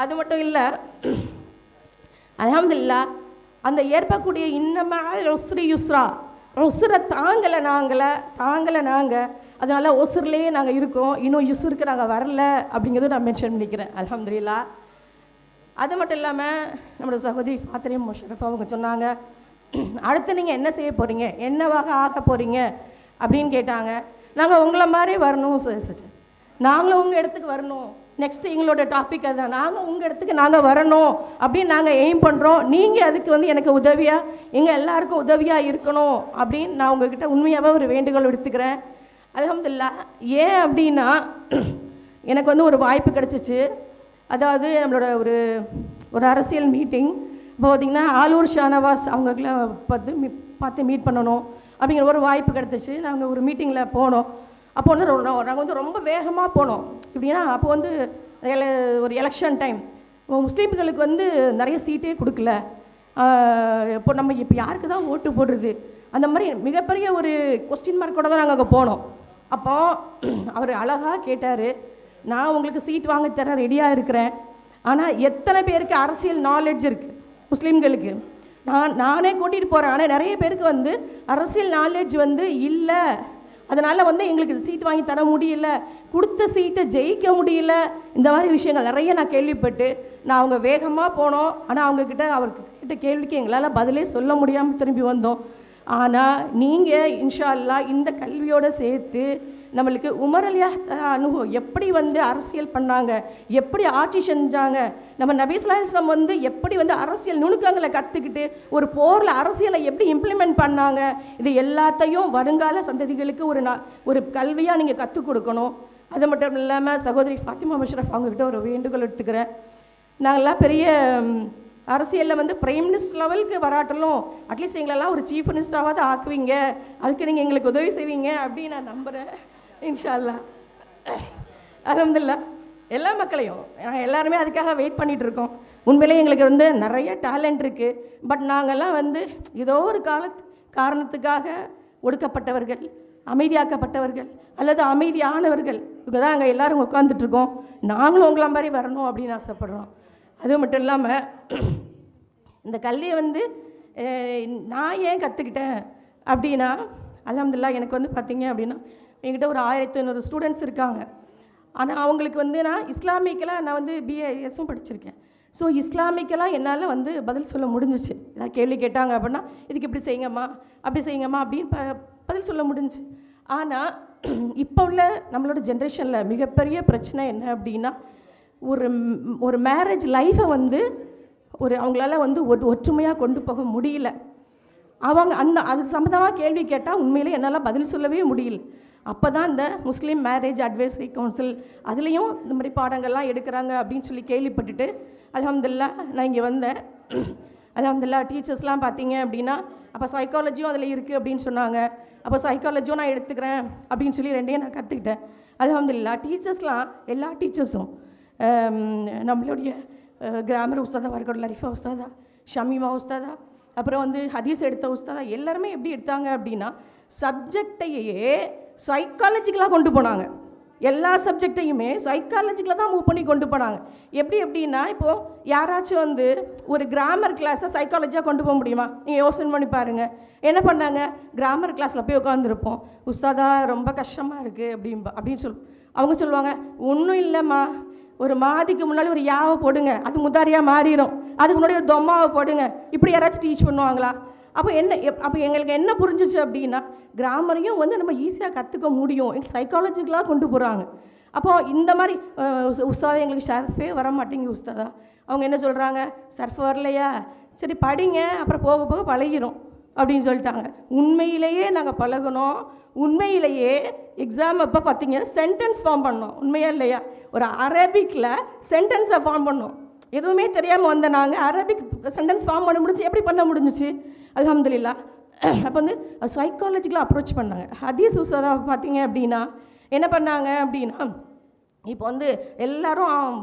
அது மட்டும் இல்லை, அல்ஹம்துலில்லாஹ், அந்த ஏற்பக்கூடிய இன்னமல் உஸ்ரி யுஸ்ரா, உசுரை தாங்கலை நாங்கள் அதனால் ஒசுர்லேயே நாங்கள் இருக்கோம், இன்னும் யுசுருக்கு நாங்கள் வரல அப்படிங்கிறத நான் மென்ஷன் பண்ணிக்கிறேன். அல்ஹம்துலில்லாஹ். அது மட்டும் இல்லாமல் நம்மளோட சகோதரி ஃபாத்திமா முஷரஃப் அவங்க சொன்னாங்க, அடுத்து நீங்கள் என்ன செய்ய போகிறீங்க, என்னவாக ஆக்க போகிறீங்க அப்படின்னு கேட்டாங்க. நாங்கள் உங்களை மாதிரி வரணும் சிஸ்டர், நாங்களும் உங்கள் இடத்துக்கு வரணும். நெக்ஸ்ட்டு எங்களோட டாபிக் அதுதான், நாங்கள் உங்கள் இடத்துக்கு நாங்கள் வரணும் அப்படின்னு நாங்கள் எய்ம் பண்ணுறோம். நீங்கள் அதுக்கு வந்து எனக்கு உதவியாக, எங்கள் எல்லாருக்கும் உதவியாக இருக்கணும் அப்படின்னு நான் உங்கள்கிட்ட உண்மையாகவே ஒரு வேண்டுகோள் எடுத்துக்கிறேன். அல்ஹம்துலில்லாஹ். ஏன் அப்படின்னா, எனக்கு வந்து ஒரு வாய்ப்பு கிடச்சிச்சு. அதாவது நம்மளோட ஒரு அரசியல் மீட்டிங் இப்போ பார்த்திங்கன்னா ஆலூர் ஷானவாஸ் அவங்கள பார்த்து மீட் பண்ணணும் அப்படிங்கிற ஒரு வாய்ப்பு கிடச்சிச்சு. நாங்கள் ஒரு மீட்டிங்கில் போனோம். அப்போ வந்து நாங்கள் வந்து ரொம்ப வேகமாக போனோம். எப்படின்னா, அப்போ வந்து ஒரு எலெக்ஷன் டைம், முஸ்லீம்களுக்கு வந்து நிறைய சீட்டே கொடுக்கல. இப்போ நம்ம இப்போ யாருக்கு தான் ஓட்டு போடுறது, அந்த மாதிரி மிகப்பெரிய ஒரு கொஸ்டின் மார்க்கோட தான் நாங்கள் அங்கே போனோம். அப்போ அவர் அழகாக கேட்டார், நான் உங்களுக்கு சீட் வாங்கி தர ரெடியாக இருக்கிறேன், ஆனால் எத்தனை பேருக்கு அரசியல் நாலேஜ் இருக்குது முஸ்லீம்களுக்கு, நானே கூட்டிகிட்டு போகிறேன், ஆனால் நிறைய பேருக்கு வந்து அரசியல் நாலேஜ் வந்து இல்லை, அதனால் வந்து எங்களுக்கு சீட் வாங்கி தர முடியல, கொடுத்த சீட்டை ஜெயிக்க முடியல, இந்த மாதிரி விஷயங்கள் நிறைய நான் கேள்விப்பட்டு நான் அவங்க வேகமாக போனோம். ஆனால் அவர்கிட்ட கேள்விக்கு எங்களால் பதிலே சொல்ல முடியாமல் திரும்பி வந்தோம். ஆனால் நீங்கள் இன்ஷா அல்லாஹ் இந்த கல்வியோடு சேர்த்து நம்மளுக்கு உமர் அலியல்லாஹு எப்படி வந்து அரசியல் பண்ணாங்க, எப்படி ஆட்சி செஞ்சாங்க, நம்ம நபி ஸல்லல்லாஹு அலைஹி வஸல்லம் வந்து எப்படி வந்து அரசியல் நுணுக்கங்களை கற்றுக்கிட்டு ஒரு போரில் அரசியலை எப்படி இம்ப்ளிமெண்ட் பண்ணாங்க, இது எல்லாத்தையும் வருங்கால சந்ததிகளுக்கு ஒரு கல்வியாக நீங்கள் கற்றுக் கொடுக்கணும். அது மட்டும் இல்லாமல் சகோதரி ஃபாத்திமா முஷரஃப் அவங்ககிட்ட ஒரு வேண்டுகோள் எடுத்துக்கிறேன். நாங்கள்லாம் பெரிய அரசியலில் வந்து பிரைம் மினிஸ்டர் லெவலுக்கு வராட்டலும் அட்லீஸ்ட் எங்களெல்லாம் ஒரு சீஃப் மினிஸ்டராவது ஆக்குவீங்க, அதுக்கு நீங்கள் எங்களுக்கு உதவி செய்வீங்க அப்படின்னு நான் நம்புகிறேன். இன்ஷா அல்லாஹ். அல்ஹம்துலில்லாஹ். எல்லா மக்களையும் நாங்கள் எல்லாருமே அதுக்காக வெயிட் பண்ணிகிட்டு இருக்கோம். உண்மையிலேயே எங்களுக்கு வந்து நிறைய டேலண்ட் இருக்குது. பட் நாங்கள்லாம் வந்து ஏதோ ஒரு காரணத்துக்காக ஒடுக்கப்பட்டவர்கள், அமைதியாக்கப்பட்டவர்கள் அல்லது அமைதியானவர்கள், இவங்க தான் அங்கே எல்லோரும் உட்காந்துட்ருக்கோம். நாங்களும் உங்களை மாதிரி வரணும் அப்படின்னு ஆசைப்படுறோம். அது மட்டும் இல்லாமல் இந்த கல்வியை வந்து நான் ஏன் கற்றுக்கிட்டேன் அப்படின்னா, அல்ஹம்துலில்லாஹ் எனக்கு வந்து பார்த்திங்க அப்படின்னா என்கிட்ட ஒரு 1500 ஸ்டூடெண்ட்ஸ் இருக்காங்க. ஆனால் அவங்களுக்கு வந்து நான் இஸ்லாமிக்கெலாம் நான் வந்து பிஏஎஸும் படிச்சிருக்கேன். ஸோ இஸ்லாமிக்கெல்லாம் என்னால் வந்து பதில் சொல்ல முடிஞ்சிச்சு. ஏதாவது கேள்வி கேட்டாங்க அப்படின்னா இதுக்கு இப்படி செய்யுங்கம்மா அப்படி செய்யுங்கம்மா அப்படின்னு பதில் சொல்ல முடிஞ்சிச்சு. ஆனால் இப்போ உள்ள நம்மளோட ஜென்ரேஷனில் மிகப்பெரிய பிரச்சனை என்ன அப்படின்னா, ஒரு மேரேஜ் லைஃப்பை வந்து அவங்களால வந்து ஒற்றுமையாக கொண்டு போக முடியல. அவங்க அது சம்மந்தமாக கேள்வி கேட்டால் உண்மையிலே என்னால் பதில் சொல்லவே முடியல. அப்போ தான் இந்த முஸ்லீம் மேரேஜ் அட்வைசரி கவுன்சில் அதுலேயும் இந்த மாதிரி பாடங்கள்லாம் எடுக்கிறாங்க அப்படின்னு சொல்லி கேள்விப்பட்டுட்டு அல்ஹம்துலில்லாஹ் நான் இங்கே வந்தேன். அல்ஹம்துலில்லாஹ் டீச்சர்ஸ்லாம் பார்த்தீங்க அப்படின்னா, அப்போ சைக்காலஜியும் அதில் இருக்குது அப்படின்னு சொன்னாங்க. அப்போ சைக்காலஜியும் நான் எடுத்துக்கிறேன் அப்படின்னு சொல்லி ரெண்டையும் நான் கற்றுக்கிட்டேன். அல்ஹம்துலில்லாஹ் டீச்சர்ஸ்லாம் எல்லா டீச்சர்ஸும் நம்மளுடைய கிராமர் உஸ்தாதா இருக்கட்டும், லரிஃபா உஸ்தாதா, ஷமீமா உஸ்தாதா, அப்புறம் வந்து ஹதீஸ் எடுத்த உஸ்தாதா எல்லாருமே எப்படி எடுத்தாங்க அப்படின்னா, சப்ஜெக்டையே சைக்காலஜிக்கலாக கொண்டு போனாங்க. எல்லா சப்ஜெக்டையுமே சைக்காலஜிக்கலாக தான் மூவ் பண்ணி கொண்டு போனாங்க. எப்படின்னா, இப்போது யாராச்சும் வந்து ஒரு கிராமர் கிளாஸை சைக்காலஜியாக கொண்டு போக முடியுமா? நீங்கள் யோசனை பண்ணி பாருங்கள். என்ன பண்ணாங்க, கிராமர் கிளாஸில் போய் உட்காந்துருப்போம். உஸ்தாதா ரொம்ப கஷ்டமாக இருக்குது அப்படின்னு அவங்க சொல்லுவாங்க, ஒன்றும் இல்லைம்மா, ஒரு மாதிக்கு முன்னாடி ஒரு யாவை போடுங்க, அது முதாரியாக மாறிடும். அதுக்கு முன்னாடி ஒரு தொம்மாவை போடுங்க. இப்படி யாராச்சும் டீச் பண்ணுவாங்களா? அப்போ எங்களுக்கு என்ன புரிஞ்சிச்சு அப்படின்னா, கிராமரையும் வந்து நம்ம ஈஸியாக கற்றுக்க முடியும், எங்களுக்கு சைக்காலஜிக்கலாக கொண்டு போகிறாங்க. அப்போது இந்த மாதிரி உஸ்தாதா எங்களுக்கு சர்ஃபே வர மாட்டேங்குது உஸ்தாதா. அவங்க என்ன சொல்கிறாங்க, சர்ஃப் வரலையா, சரி படிங்க, அப்புறம் போக போக பழகிரும் அப்படின்னு சொல்லிட்டாங்க. உண்மையிலேயே நாங்கள் பழகணும். உண்மையிலேயே எக்ஸாம் அப்போ பார்த்தீங்க சென்டென்ஸ் ஃபார்ம் பண்ணோம். உண்மையா இல்லையா? ஒரு அரபிக்கில் சென்டென்ஸை ஃபார்ம் பண்ணோம். எதுவுமே தெரியாமல் வந்த நாங்கள் அரபிக் சென்டென்ஸ் ஃபார்ம் பண்ண முடிஞ்சு. எப்படி பண்ண முடிஞ்சிச்சு? அல்ஹம்துலில்லாஹ். அப்போ வந்து சைக்காலஜிக்கலாக அப்ரோச் பண்ணாங்க. ஹதீஸ் உஸ்தாதா பார்த்தீங்க அப்படின்னா என்ன பண்ணாங்க அப்படின்னா, இப்போ வந்து எல்லோரும்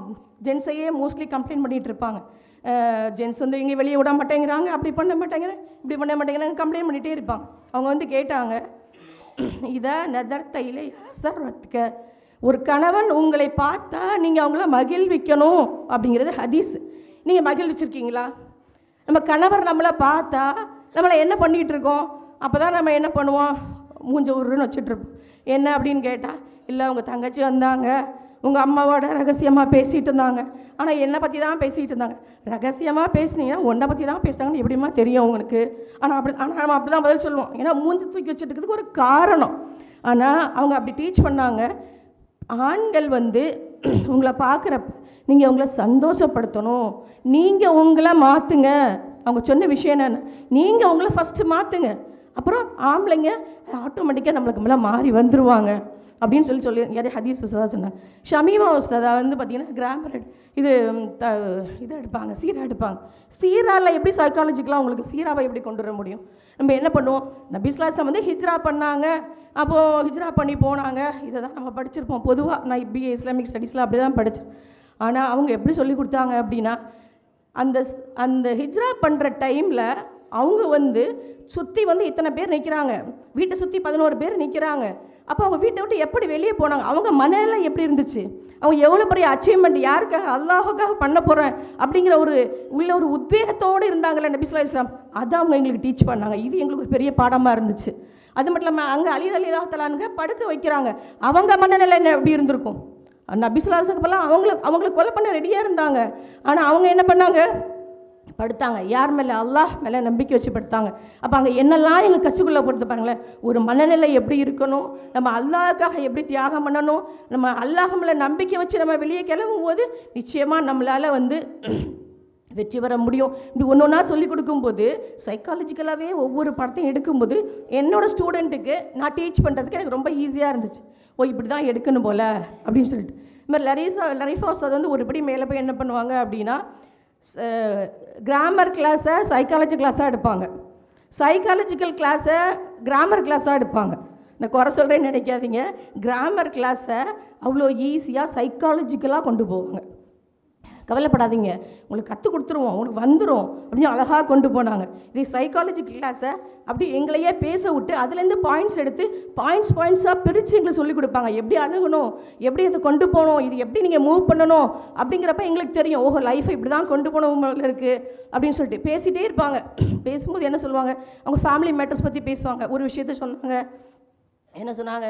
ஜென்ஸையே மோஸ்ட்லி கம்ப்ளைண்ட் பண்ணிகிட்டு இருப்பாங்க. ஜென்ஸ் வந்து இங்கே வெளியே விட மாட்டேங்கிறாங்க, அப்படி பண்ண மாட்டேங்கிறேன், இப்படி பண்ண மாட்டேங்கிறாங்க, கம்ப்ளைண்ட் பண்ணிகிட்டே இருப்பாங்க. அவங்க வந்து கேட்டாங்க, இதை நதர்த்தையிலே சர்வத்துக்க, ஒரு கணவன் உங்களை பார்த்தா நீங்கள் அவங்கள மகிழ்விக்கணும் அப்படிங்கிறது ஹதீஸ். நீங்கள் மகிழ்விச்சிருக்கீங்களா? நம்ம கணவர் நம்மளை பார்த்தா நம்மளை என்ன பண்ணிகிட்டு இருக்கோம்? அப்போ தான் நம்ம என்ன பண்ணுவோம், மூஞ்ச உருன்னு வச்சுட்ருப்போம். என்ன அப்படின்னு கேட்டால், இல்லை உங்கள் தங்கச்சி வந்தாங்க, உங்கள் அம்மாவோட ரகசியமாக பேசிகிட்டு இருந்தாங்க, ஆனால் என்னை பற்றி தான் பேசிகிட்டு இருந்தாங்க. ரகசியமாக பேசுனீங்கன்னா உன்னை பற்றி தான் பேசுனாங்கன்னு எப்படிமா தெரியும் உங்களுக்கு? ஆனால் நம்ம அப்படி தான் பதில் சொல்லுவோம். ஏன்னா மூஞ்சி தூக்கி வச்சுட்டுக்கிறதுக்கு ஒரு காரணம். ஆனால் அவங்க அப்படி டீச் பண்ணாங்க. ஆண்கள் வந்து உங்களை பார்க்குறப்ப நீங்கள் உங்களை சந்தோஷப்படுத்தணும், நீங்கள் உங்களை மாற்றுங்க. அவங்க சொன்ன விஷயம் என்னென்ன, நீங்கள் உங்களை ஃபஸ்ட்டு மாற்றுங்க, அப்புறம் ஆம்பளைங்க ஆட்டோமேட்டிக்காக நம்மளுக்கு மேலே மாறி வந்துடுவாங்க அப்படின்னு சொல்லி யாரே ஹதீஸ் உஸ்தாதா சொன்னாங்க. ஷமீமா உஸ்தாதா வந்து பார்த்திங்கன்னா கிராமர் இது எடுப்பாங்க, சீரா எடுப்பாங்க. சீராவில் எப்படி சைக்காலஜிக்கலாக உங்களுக்கு சீராவை எப்படி கொண்டு வர முடியும்? நம்ம என்ன பண்ணுவோம், நபி ஸல்லல்லாஹு அலைஹி வஸல்லம் வந்து ஹிஜ்ரா பண்ணாங்க, அப்போது ஹிஜ்ரா பண்ணி போனாங்க. இதை தான் நம்ம படிச்சிருப்போம். பொதுவாக நான் பிஏ இஸ்லாமிக் ஸ்டடீஸில் அப்படி தான் படித்தேன். ஆனால் அவங்க எப்படி சொல்லி கொடுத்தாங்க அப்படின்னா, அந்த ஹிஜ்ரா பண்ணுற டைமில் அவங்க வந்து சுற்றி வந்து இத்தனை பேர் நிற்கிறாங்க, வீட்டை சுற்றி 11 பேர் நிற்கிறாங்க. அப்போ அவங்க வீட்டை விட்டு எப்படி வெளியே போனாங்க, அவங்க மனநிலை எப்படி இருந்துச்சு, அவங்க எவ்வளோ பெரிய அச்சீவ்மெண்ட், யாருக்காக, அல்லாஹுக்காக பண்ண போகிறேன் அப்படிங்கிற ஒரு உத்வேகத்தோடு இருந்தாங்களே நபி ஸல்லல்லாஹு அலைஹி வஸல்லம். அதை அவங்க எங்களுக்கு டீச் பண்ணாங்க. இது எங்களுக்கு ஒரு பெரிய பாடமாக இருந்துச்சு. அது மட்டும் இல்லாமல் அங்கே அலி ரலியல்லாஹு தஆலா படுக்க வைக்கிறாங்க, அவங்க மனநிலை எப்படி இருந்திருக்கும்? நபி ஸல்லல்லாஹு அலைஹி வஸல்லம் அவங்களுக்கு கொலை பண்ண ரெடியாக இருந்தாங்க. ஆனால் அவங்க என்ன பண்ணாங்க, படுத்தாங்க. யார் மேலே? அல்லாஹ் மேலே நம்பிக்கை வச்சு படுத்தாங்க. அப்போ அங்கே என்னெல்லாம் எங்களுக்கு கற்றுக்குள்ளே கொடுத்து பாருங்களேன். ஒரு மனநிலை எப்படி இருக்கணும், நம்ம அல்லாஹ்க்காக எப்படி தியாகம் பண்ணணும், நம்ம அல்லாஹ் மேலே நம்பிக்கை வச்சு நம்ம வெளியே கிளம்பும் போது நிச்சயமாக நம்மளால் வந்து வெற்றி வர முடியும். இப்படி ஒன்று ஒன்றா சொல்லிக் கொடுக்கும்போது சைக்காலஜிக்கலாகவே ஒவ்வொரு படத்தையும் எடுக்கும்போது என்னோடய ஸ்டூடெண்ட்டுக்கு நான் டீச் பண்ணுறதுக்கு எனக்கு ரொம்ப ஈஸியாக இருந்துச்சு. இப்படி தான் எடுக்கணும் போல் அப்படின்னு சொல்லிட்டு. இது மாதிரி லரிஃபா உஸ்தாத் வந்து ஒருபடி மேலே போய் என்ன பண்ணுவாங்க அப்படின்னா, கிராமர் கிளாஸை சைக்காலஜி கிளாஸாக எடுப்பாங்க, சைக்காலஜிக்கல் கிளாஸை கிராமர் கிளாஸாக எடுப்பாங்க. நான் குறை சொல்கிறேன்னு நினைக்காதீங்க, கிராமர் கிளாஸை அவ்வளோ ஈஸியாக சைக்காலஜிக்கலாக கொண்டு போவாங்க. கவலைப்படாதீங்க, உங்களுக்கு கற்றுக் கொடுத்துருவோம், உங்களுக்கு வந்துடும் அப்படின்னு அழகாக கொண்டு போனாங்க. இதே சைக்காலஜி கிளாஸை அப்படி எங்களையே பேச விட்டு அதுலேருந்து பாயிண்ட்ஸ் எடுத்து பாயிண்ட்ஸாக பிரித்து எங்களுக்கு சொல்லிக் கொடுப்பாங்க. எப்படி அணுகணும், எப்படி அதை கொண்டு போகணும், இது எப்படி நீங்கள் மூவ் பண்ணணும் அப்படிங்கிறப்ப எங்களுக்கு தெரியும். லைஃப்பை இப்படி தான் கொண்டு போகணும் இருக்குது அப்படின்னு சொல்லிட்டு பேசிகிட்டே இருப்பாங்க. பேசும்போது என்ன சொல்லுவாங்க, அவங்க ஃபேமிலி மேட்டர்ஸ் பற்றி பேசுவாங்க. ஒரு விஷயத்த சொன்னாங்க, என்ன சொன்னாங்க,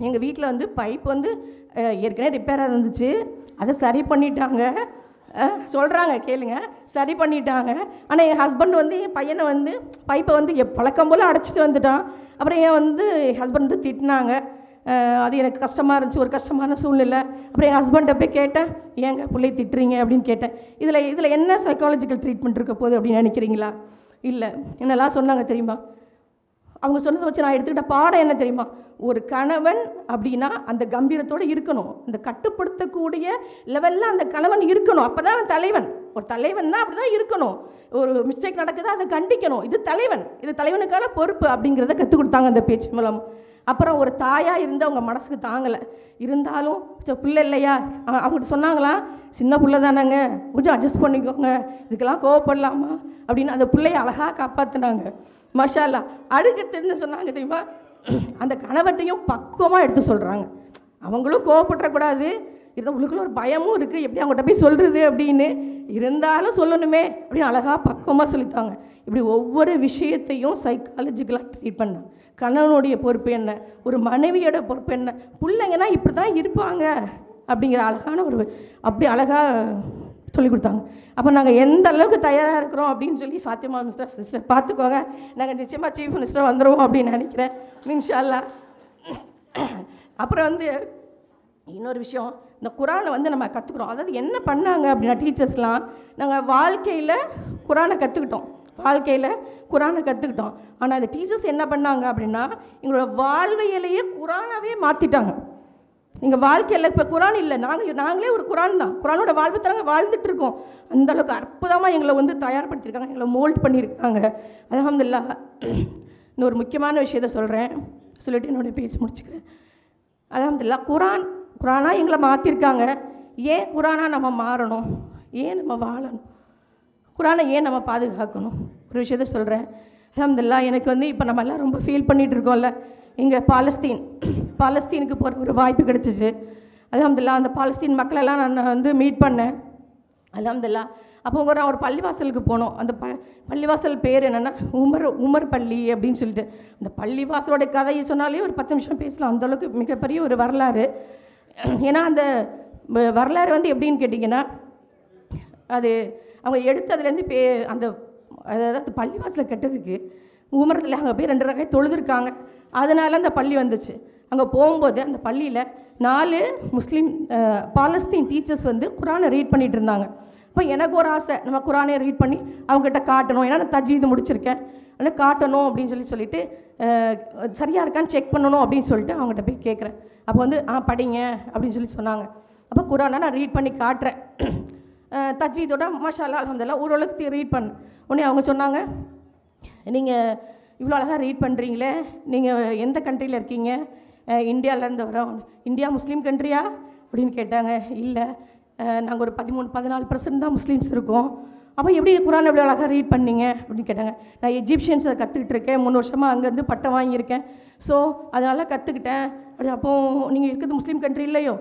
எங்கள் வீட்டில் வந்து பைப் வந்து ஏற்கனவே ரிப்பேராக இருந்துச்சு, அதை சரி பண்ணிட்டாங்க சொல்கிறாங்க, கேளுங்க, சரி பண்ணிட்டாங்க. ஆனால் என் ஹஸ்பண்ட் வந்து என் பையனை வந்து பைப்பை வந்து பழக்கம் போல் அடைச்சிட்டு வந்துட்டான். அப்புறம் என் ஹஸ்பண்ட் வந்து திட்டினாங்க, அது எனக்கு கஷ்டமாக இருந்துச்சு, ஒரு கஷ்டமான சூழ்நிலை. அப்புறம் என் ஹஸ்பண்டை போய் கேட்டேன், ஏங்க பிள்ளை திட்டுறீங்க அப்படின்னு கேட்டேன். இதில் என்ன சைக்காலஜிக்கல் ட்ரீட்மெண்ட் இருக்க போகுது அப்படின்னு நினைக்கிறீங்களா? இல்லை, என்னெல்லாம் சொன்னாங்க தெரியுமா? அவங்க சொன்னதை வச்சு நான் எடுத்துக்கிட்ட பாடம் என்ன தெரியுமா? ஒரு கணவன் அப்படின்னா அந்த கம்பீரத்தோடு இருக்கணும், அந்த கட்டுப்படுத்தக்கூடிய லெவலில் அந்த கணவன் இருக்கணும். அப்போ தான் அவன் தலைவன். ஒரு தலைவன்னா அப்படி தான் இருக்கணும். ஒரு மிஸ்டேக் நடக்குது, அதை கண்டிக்கணும். இது தலைவன், இது தலைவனுக்கான பொறுப்பு அப்படிங்கிறத கற்றுக் கொடுத்தாங்க அந்த பேச்சு மூலம். அப்புறம் ஒரு தாயாக இருந்து அவங்க மனசுக்கு தாங்கலை, இருந்தாலும் பிள்ளை இல்லையா, அவங்ககிட்ட சொன்னாங்களாம், சின்ன பிள்ளை தானேங்க, கொஞ்சம் அட்ஜஸ்ட் பண்ணிக்கோங்க, இதுக்கெல்லாம் கோவப்படலாமா அப்படின்னு அந்த பிள்ளைய அழகாக காப்பாற்றினாங்க. மாஷா அல்லா. அடுக்கடுத்து சொன்னாங்க தெரியுமா? அந்த கணவர்கிட்டையும் பக்குவமாக எடுத்து சொல்கிறாங்க. அவங்களும் கோவப்படக்கூடாது, இருந்தால் உள்ளுக்குள்ள ஒரு பயமும் இருக்குது, எப்படி அவங்ககிட்ட போய் சொல்கிறது அப்படின்னு, இருந்தாலும் சொல்லணுமே அப்படின்னு அழகாக பக்குவமாக சொல்லித்தாங்க. இப்படி ஒவ்வொரு விஷயத்தையும் சைக்காலஜிக்கலாக ட்ரீட் பண்ணாங்க. கணவனுடைய பொறுப்பு என்ன, ஒரு மனைவியோட பொறுப்பு என்ன, பிள்ளைங்கன்னா இப்படி தான் இருப்பாங்க அப்படிங்கிற அழகான ஒரு அப்படி அழகாக சொல்லி கொடுத்தாங்க. அப்போ நாங்கள் எந்த அளவுக்கு தயாராக இருக்கிறோம் அப்படின்னு சொல்லி ஃபாத்திமா சிஸ்டர் பார்த்துக்கோங்க. நாங்கள் நிச்சயமாக சீஃப் மினிஸ்டர் வந்துடுவோம் அப்படின்னு நினைக்கிறேன், இன்ஷா அல்லாஹ். அப்புறம் இன்னொரு விஷயம், இந்த குரானை நம்ம கற்றுக்குறோம். அதாவது என்ன பண்ணாங்க அப்படின்னா டீச்சர்ஸ்லாம், நாங்கள் வாழ்க்கையில் குரானை கற்றுக்கிட்டோம், ஆனால் அந்த டீச்சர்ஸ் என்ன பண்ணாங்க அப்படின்னா எங்களோட வாழ்வையிலேயே குரானாவே மாற்றிட்டாங்க. எங்கள் வாழ்க்கையில் இப்போ குரான் இல்லை, நாங்களே ஒரு குரான் தான், குரானோட வாழ்வு தர வாழ்ந்துட்டு இருக்கோம். அந்தளவுக்கு அற்புதமாக எங்களை தயார்படுத்தியிருக்காங்க, எங்களை மோல்ட் பண்ணியிருக்காங்க. அல்ஹம்துலில்லாஹ். இன்னொரு முக்கியமான விஷயத்த சொல்லிட்டு என்னுடைய பேச்சு முடிச்சுக்கிறேன். அல்ஹம்துலில்லாஹ். குரானாக எங்களை மாற்றிருக்காங்க. ஏன் குரானாக நம்ம மாறணும், ஏன் நம்ம வாழணும், குரானை ஏன் நம்ம பாதுகாக்கணும், ஒரு விஷயத்த சொல்கிறேன். அல்ஹம்துலில்லாஹ். எனக்கு இப்போ நம்ம எல்லாம் ரொம்ப ஃபீல் பண்ணிகிட்டு இருக்கோம்ல, இங்கே பாலஸ்தீனுக்கு போகிற ஒரு வாய்ப்பு கிடச்சிச்சு. அல்ஹம்துலில்லாஹ். அந்த பாலஸ்தீன் மக்களெல்லாம் நான் மீட் பண்ணேன். அல்ஹம்துலில்லாஹ். அப்போ நான் ஒரு பள்ளிவாசலுக்கு போனோம். அந்த பள்ளிவாசல் பேர் என்னென்னா உமர் பள்ளி அப்படின்னு சொல்லிட்டு, அந்த பள்ளிவாசலோட கதையை சொன்னாலே ஒரு 10 நிமிஷம் பேசலாம், அந்தளவுக்கு மிகப்பெரிய ஒரு வரலாறு. ஏன்னா அந்த வரலாறு எப்படின்னு கேட்டிங்கன்னா, அது அவங்க எடுத்ததுலேருந்து அதாவது பள்ளிவாசலை கட்டுறதுக்கு உமரத்தில் அங்கே போய் 2 ரகை தொழுதுருக்காங்க. அதனால் அந்த பள்ளி வந்துச்சு. அங்கே போகும்போது அந்த பள்ளியில் 4 முஸ்லீம் பாலஸ்தீன் டீச்சர்ஸ் குரானை ரீட் பண்ணிகிட்டு இருந்தாங்க. இப்போ எனக்கு ஒரு ஆசை, நம்ம குரானை ரீட் பண்ணி அவங்ககிட்ட காட்டணும், ஏன்னா நான் தஜ்வீது முடிச்சிருக்கேன், ஆனால் காட்டணும் அப்படின்னு சொல்லிட்டு சரியாக இருக்கான்னு செக் பண்ணணும் அப்படின்னு சொல்லிட்டு அவங்ககிட்ட போய் கேட்குறேன். அப்போ படிங்க அப்படின்னு சொன்னாங்க. அப்போ குரானை நான் ரீட் பண்ணி காட்டுறேன், தஜ்வீதோட மாஷா அல்லாஹ் அல்ஹம்துலில்லாஹ் ஓரளவுக்கு ரீட் பண்ணேன். உடனே அவங்க சொன்னாங்க, நீங்கள் இவ்வளோ அழகாக ரீட் பண்ணுறீங்களே, நீங்கள் எந்த கண்ட்ரியில் இருக்கீங்க? இந்தியாவிலேருந்து வரோம். இந்தியா முஸ்லீம் கண்ட்ரியா அப்படின்னு கேட்டாங்க. இல்லை, நாங்கள் ஒரு 13-14% தான் முஸ்லீம்ஸ் இருக்கோம். அப்போ எப்படி குரான் எவ்வளோ அழகாக ரீட் பண்ணீங்க அப்படின்னு கேட்டாங்க. நான் எஜிப்ஷியன்ஸை கற்றுக்கிட்டு இருக்கேன், 3 வருஷமாக அங்கேருந்து பட்டம் வாங்கியிருக்கேன், ஸோ அதனால் கற்றுக்கிட்டேன். அப்படி அப்போது நீங்கள் இருக்கிறது முஸ்லீம் கண்ட்ரி இல்லையோ?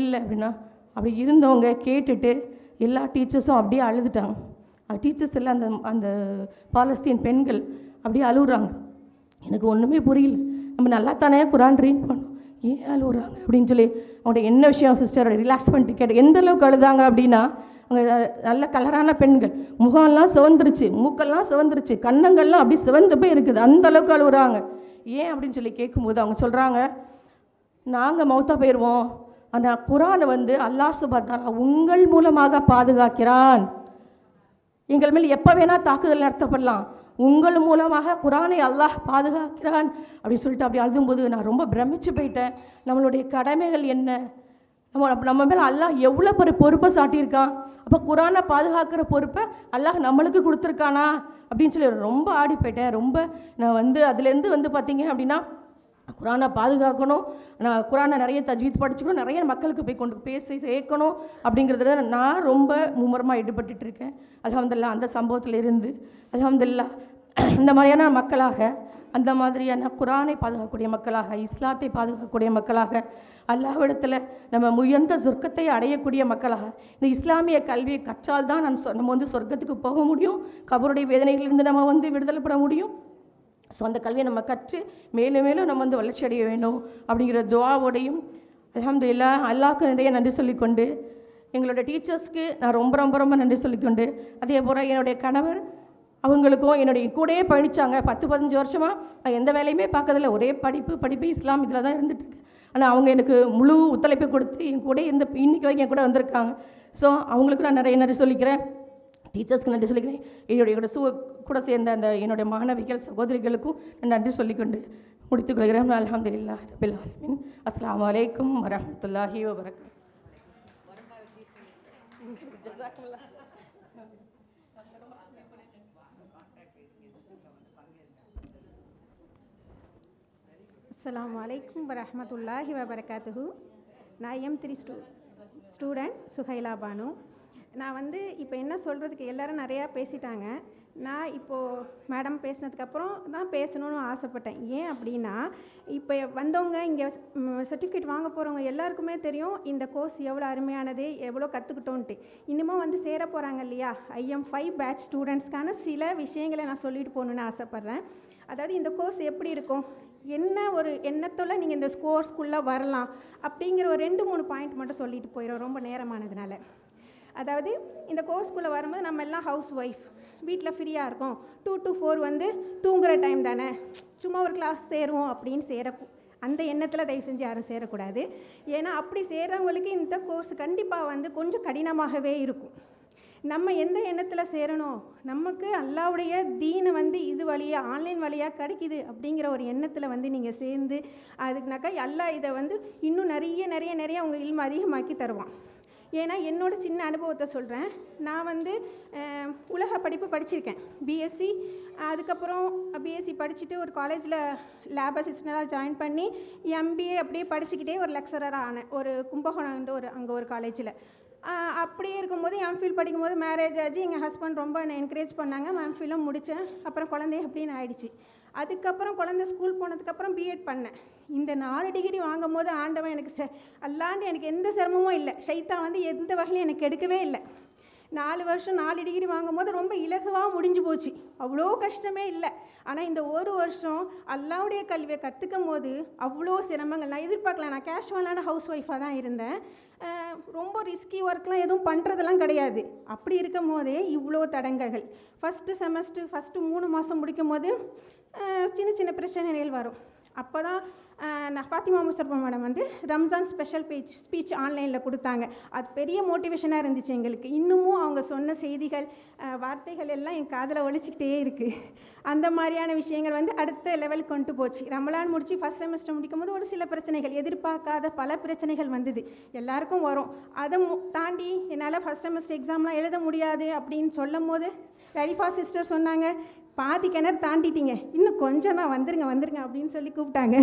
இல்லை அப்படின்னா. அப்படி இருந்தவங்க கேட்டுட்டு எல்லா டீச்சர்ஸும் அப்படியே அழுதுட்டாங்க. டீச்சர்ஸ் எல்லாம் அந்த பாலஸ்தீன் பெண்கள் அப்படியே அழுகுறாங்க. எனக்கு ஒன்றுமே புரியல, நம்ம நல்லா தானே குரான் ரீட் பண்ணோம், ஏன் அழுகுறாங்க அப்படின்னு சொல்லி அவங்கள்ட்ட என்ன விஷயம் சிஸ்டர் ரிலாக்ஸ் பண்ணிட்டு கேட்டேன். எந்த அளவுக்கு அழுதாங்க அப்படின்னா, அவங்க நல்ல கலரான பெண்கள், முகம்லாம் சிவந்துருச்சு, மூக்கெல்லாம் சிவந்துருச்சு, கன்னங்கள்லாம் அப்படி சிவந்து போய் இருக்குது, அந்த அளவுக்கு அழுகுறாங்க. ஏன் அப்படின்னு சொல்லி கேட்கும்போது அவங்க சொல்கிறாங்க, நாங்கள் மௌத்தா போயிடுவோம், ஆனால் குரானை அல்லாஹ் சுப்ஹானஹு வ தஆலா உங்கள் மூலமாக பாதுகாக்கிறான், எங்கள் மேல் எப்போ வேணால் தாக்குதல் நடத்தப்படலாம், உங்கள் மூலமாக குரானை அல்லாஹ் பாதுகாக்கிறான் அப்படின்னு சொல்லிட்டு அப்படி அழுதும்போது நான் ரொம்ப பிரமிச்சு போயிட்டேன். நம்மளுடைய கடமைகள் என்ன, நம்ம மேலே அல்லாஹ் எவ்வளோ பொறுப்பை சாட்டியிருக்கான், அப்போ குரானை பாதுகாக்கிற பொறுப்பை அல்லாஹ் நம்மளுக்கு கொடுத்துருக்கானா அப்படின்னு சொல்லி ரொம்ப ஆடி போயிட்டேன். ரொம்ப நான் அதுலேருந்து பார்த்தீங்க அப்படின்னா குரானை பாதுகாக்கணும், நான் குரானை நிறைய தஜ்வீத் படிச்சுக்கணும், நிறைய மக்களுக்கு போய் கொண்டு பேசி சேர்க்கணும் அப்படிங்கிறதுல நான் ரொம்ப மும்முரமாக ஈடுபட்டு இருக்கேன். அல்ஹம்துலில்லாஹ். அந்த சம்பவத்தில் இருந்து அல்ஹம்துலில்லாஹ் இந்த மாதிரியான மக்களாக, அந்த மாதிரியான குரானை பாதுகாக்கக்கூடிய மக்களாக, இஸ்லாத்தை பாதுகாக்கக்கூடிய மக்களாக, அல்லாஹ்விடத்தில் நம்ம முயன்ற சொர்க்கத்தை அடையக்கூடிய மக்களாக, இந்த இஸ்லாமிய கல்வியை கற்றால் தான் நம்ம சொர்க்கத்துக்கு போக முடியும், கபருடைய வேதனைகளிலிருந்து நம்ம விடுதலை பெற முடியும். ஸோ அந்த கல்வியை நம்ம கற்று மேலும் மேலும் நம்ம வளர்ச்சி அடைய வேண்டும் அப்படிங்கிற துஆவோடையும் அல்ஹம்துலில்லாஹ் அல்லாஹ்க்கு நிறைய நன்றி சொல்லிக்கொண்டு, எங்களோட டீச்சர்ஸ்க்கு நான் ரொம்ப ரொம்ப ரொம்ப நன்றி சொல்லிக்கொண்டு, அதே போல் என்னுடைய கணவர் அவங்களுக்கும் என்னுடைய கூடயே பயணித்தாங்க. 10-15 வருஷமாக நான் எந்த வேலையுமே பார்க்கறதில்ல, ஒரே படிப்பு இஸ்லாம் இதில் தான் இருந்துகிட்ருக்கு. ஆனால் அவங்க எனக்கு முழு ஒத்துழைப்பு கொடுத்து என் கூட இருந்து இன்னைக்கு வரைக்கும் என் கூட வந்திருக்காங்க. ஸோ அவங்களுக்கு நான் நிறைய நன்றி சொல்லிக்கிறேன், டீச்சர்ஸ்க்கு நன்றி சொல்லிக்கிறேன், என்னோட கூட சேர்ந்த அந்த என்னுடைய மாணவிகள் சகோதரிகளுக்கும் நான் நன்றி சொல்லிக்கொண்டு முடித்துக்கொள்கிறேன். அல்ஹம்துலில்லாஹ் ரபில் ஆலமீன். அஸ்ஸலாமு அலைக்கும் வரஹ்மத்துல்லாஹி வபரகாத்துஹு. அஸ்ஸலாமு அலைக்கும் வரஹ்மத்துல்லாஹி வபரகாத்துஹு. நான் M3 ஸ்டூடெண்ட் சுஹைலா பானு. நான் வந்து இப்போ என்ன சொல்கிறதுக்கு எல்லாரும் நிறையா பேசிட்டாங்க. நான் இப்போது மேடம் பேசினதுக்கப்புறம் தான் பேசணும்னு ஆசைப்பட்டேன். ஏன் அப்படின்னா, இப்போ வந்தவங்க இங்கே சர்டிஃபிகேட் வாங்க போகிறவங்க எல்லாருக்குமே தெரியும் இந்த கோர்ஸ் எவ்வளோ அருமையானது, எவ்வளோ கற்றுக்கிட்டோன்ட்டு. இன்னமும் வந்து சேர போகிறாங்க இல்லையா, IM5 பேட்ச் ஸ்டூடெண்ட்ஸ்க்கான சில விஷயங்களை நான் சொல்லிட்டு போகணுன்னு ஆசைப்பட்றேன். அதாவது இந்த கோர்ஸ் எப்படி இருக்கும், என்ன ஒரு எண்ணத்தோட நீங்கள் இந்த கோர்ஸ்க்குள்ளே வரலாம் அப்படிங்கிற ஒரு 2-3 பாயிண்ட் மட்டும் சொல்லிட்டு போயிடும் ரொம்ப நேரமானதுனால. அதாவது இந்த கோர்ஸ்க்குள்ளே வரும்போது நம்ம எல்லாம் ஹவுஸ் ஒய்ஃப், வீட்டில் ஃப்ரீயாக இருக்கும், 2 to 4 வந்து தூங்குகிற டைம் தானே, சும்மா ஒரு கிளாஸ் சேருவோம் அப்படின்னு அந்த எண்ணத்தில் தயவு செஞ்சு யாரும் சேரக்கூடாது. ஏன்னா அப்படி சேர்கிறவங்களுக்கு இந்த கோர்ஸ் கண்டிப்பாக வந்து கொஞ்சம் கடினமாகவே இருக்கும். நம்ம எந்த எண்ணத்தில் சேரணும், நமக்கு அல்லாவுடைய தீனை வந்து இது வழியாக ஆன்லைன் வழியாக கிடைக்குது அப்படிங்கிற ஒரு எண்ணத்தில் வந்து நீங்கள் சேர்ந்து அதுக்குனாக்கா அல்லாஹ் இதை வந்து இன்னும் நிறைய உங்கள் இல்மு அதிகமாக்கி தருவான். ஏன்னா என்னோட சின்ன அனுபவத்தை சொல்கிறேன். நான் வந்து உலக படிப்பு படிச்சிருக்கேன், பிஎஸ்சி. அதுக்கப்புறம் பிஎஸ்சி படிச்சுட்டு ஒரு காலேஜில் லேப் அசிஸ்டண்டாக ஜாயின் பண்ணி MBA அப்படியே படிச்சுக்கிட்டே ஒரு லெக்சரராக ஆனேன் ஒரு கும்பகோணம் வந்து அங்கே ஒரு காலேஜில். அப்படியே இருக்கும்போது எம்ஃபில் படிக்கும்போது மேரேஜ் ஆச்சு. எங்கள் ஹஸ்பண்ட் ரொம்ப என்னை என்கரேஜ் பண்ணாங்க, எம்ஃபிலும் முடித்தேன். அப்புறம் குழந்தை அப்படின்னு ஆயிடுச்சு. அதுக்கப்புறம் குழந்தை ஸ்கூல் போனதுக்கப்புறம் பிஎட் பண்ணேன். இந்த 4 டிகிரி வாங்கும் போது ஆண்டவன் எனக்கு அல்லாண்டு எனக்கு எந்த சிரமமும் இல்லை, ஷைத்தான் வந்து எந்த வகையிலும் எனக்கு எடுக்கவே இல்லை. 4 வருஷம் 4 டிகிரி வாங்கும்போது ரொம்ப இலகுவாக முடிஞ்சு போச்சு, அவ்வளோ கஷ்டமே இல்லை. ஆனால் இந்த ஒரு வருஷம் அல்லாவுடைய கல்வியை கற்றுக்கும் போது அவ்வளோ சிரமங்கள் நான் எதிர்பார்க்கல. நான் கேஷுவலான ஹவுஸ் ஒய்ஃபாக தான் இருந்தேன், ரொம்ப ரிஸ்கி ஒர்க்லாம் எதுவும் பண்ணுறதெல்லாம் கிடையாது. அப்படி இருக்கும் போதே இவ்வளோ தடங்கல்கள். ஃபஸ்ட்டு செமஸ்டர் ஃபஸ்ட்டு 3 மாதம் முடிக்கும் போது சின்ன பிரச்சனைகள் வரும். அப்போ தான் நான் ஃபாத்திமா முஸ்தபா மேடம் வந்து ரம்ஜான் ஸ்பெஷல் ஸ்பீச் ஆன்லைனில் கொடுத்தாங்க. அது பெரிய மோட்டிவேஷனாக இருந்துச்சு எங்களுக்கு. இன்னமும் அவங்க சொன்ன செய்திகள் வார்த்தைகள் எல்லாம் என் காதில் ஒழிச்சிக்கிட்டே இருக்குது. அந்த மாதிரியான விஷயங்கள் வந்து அடுத்த லெவலுக்கு கொண்டு போச்சு. ரமலான் முடித்து ஃபஸ்ட் செமஸ்டர் முடிக்கும் போது ஒரு சில பிரச்சனைகள், எதிர்பார்க்காத பல பிரச்சனைகள் வந்தது, எல்லாருக்கும் வரும். அதை தாண்டி என்னால் ஃபஸ்ட் செமஸ்டர் எக்ஸாம்லாம் எழுத முடியாது அப்படின்னு சொல்லும் போது லரிஃபா சிஸ்டர் சொன்னாங்க, பாதி கிணறு தாண்டிட்டீங்க, இன்னும் கொஞ்சம் தான், வந்துருங்க அப்படின்னு சொல்லி கூப்பிட்டாங்க.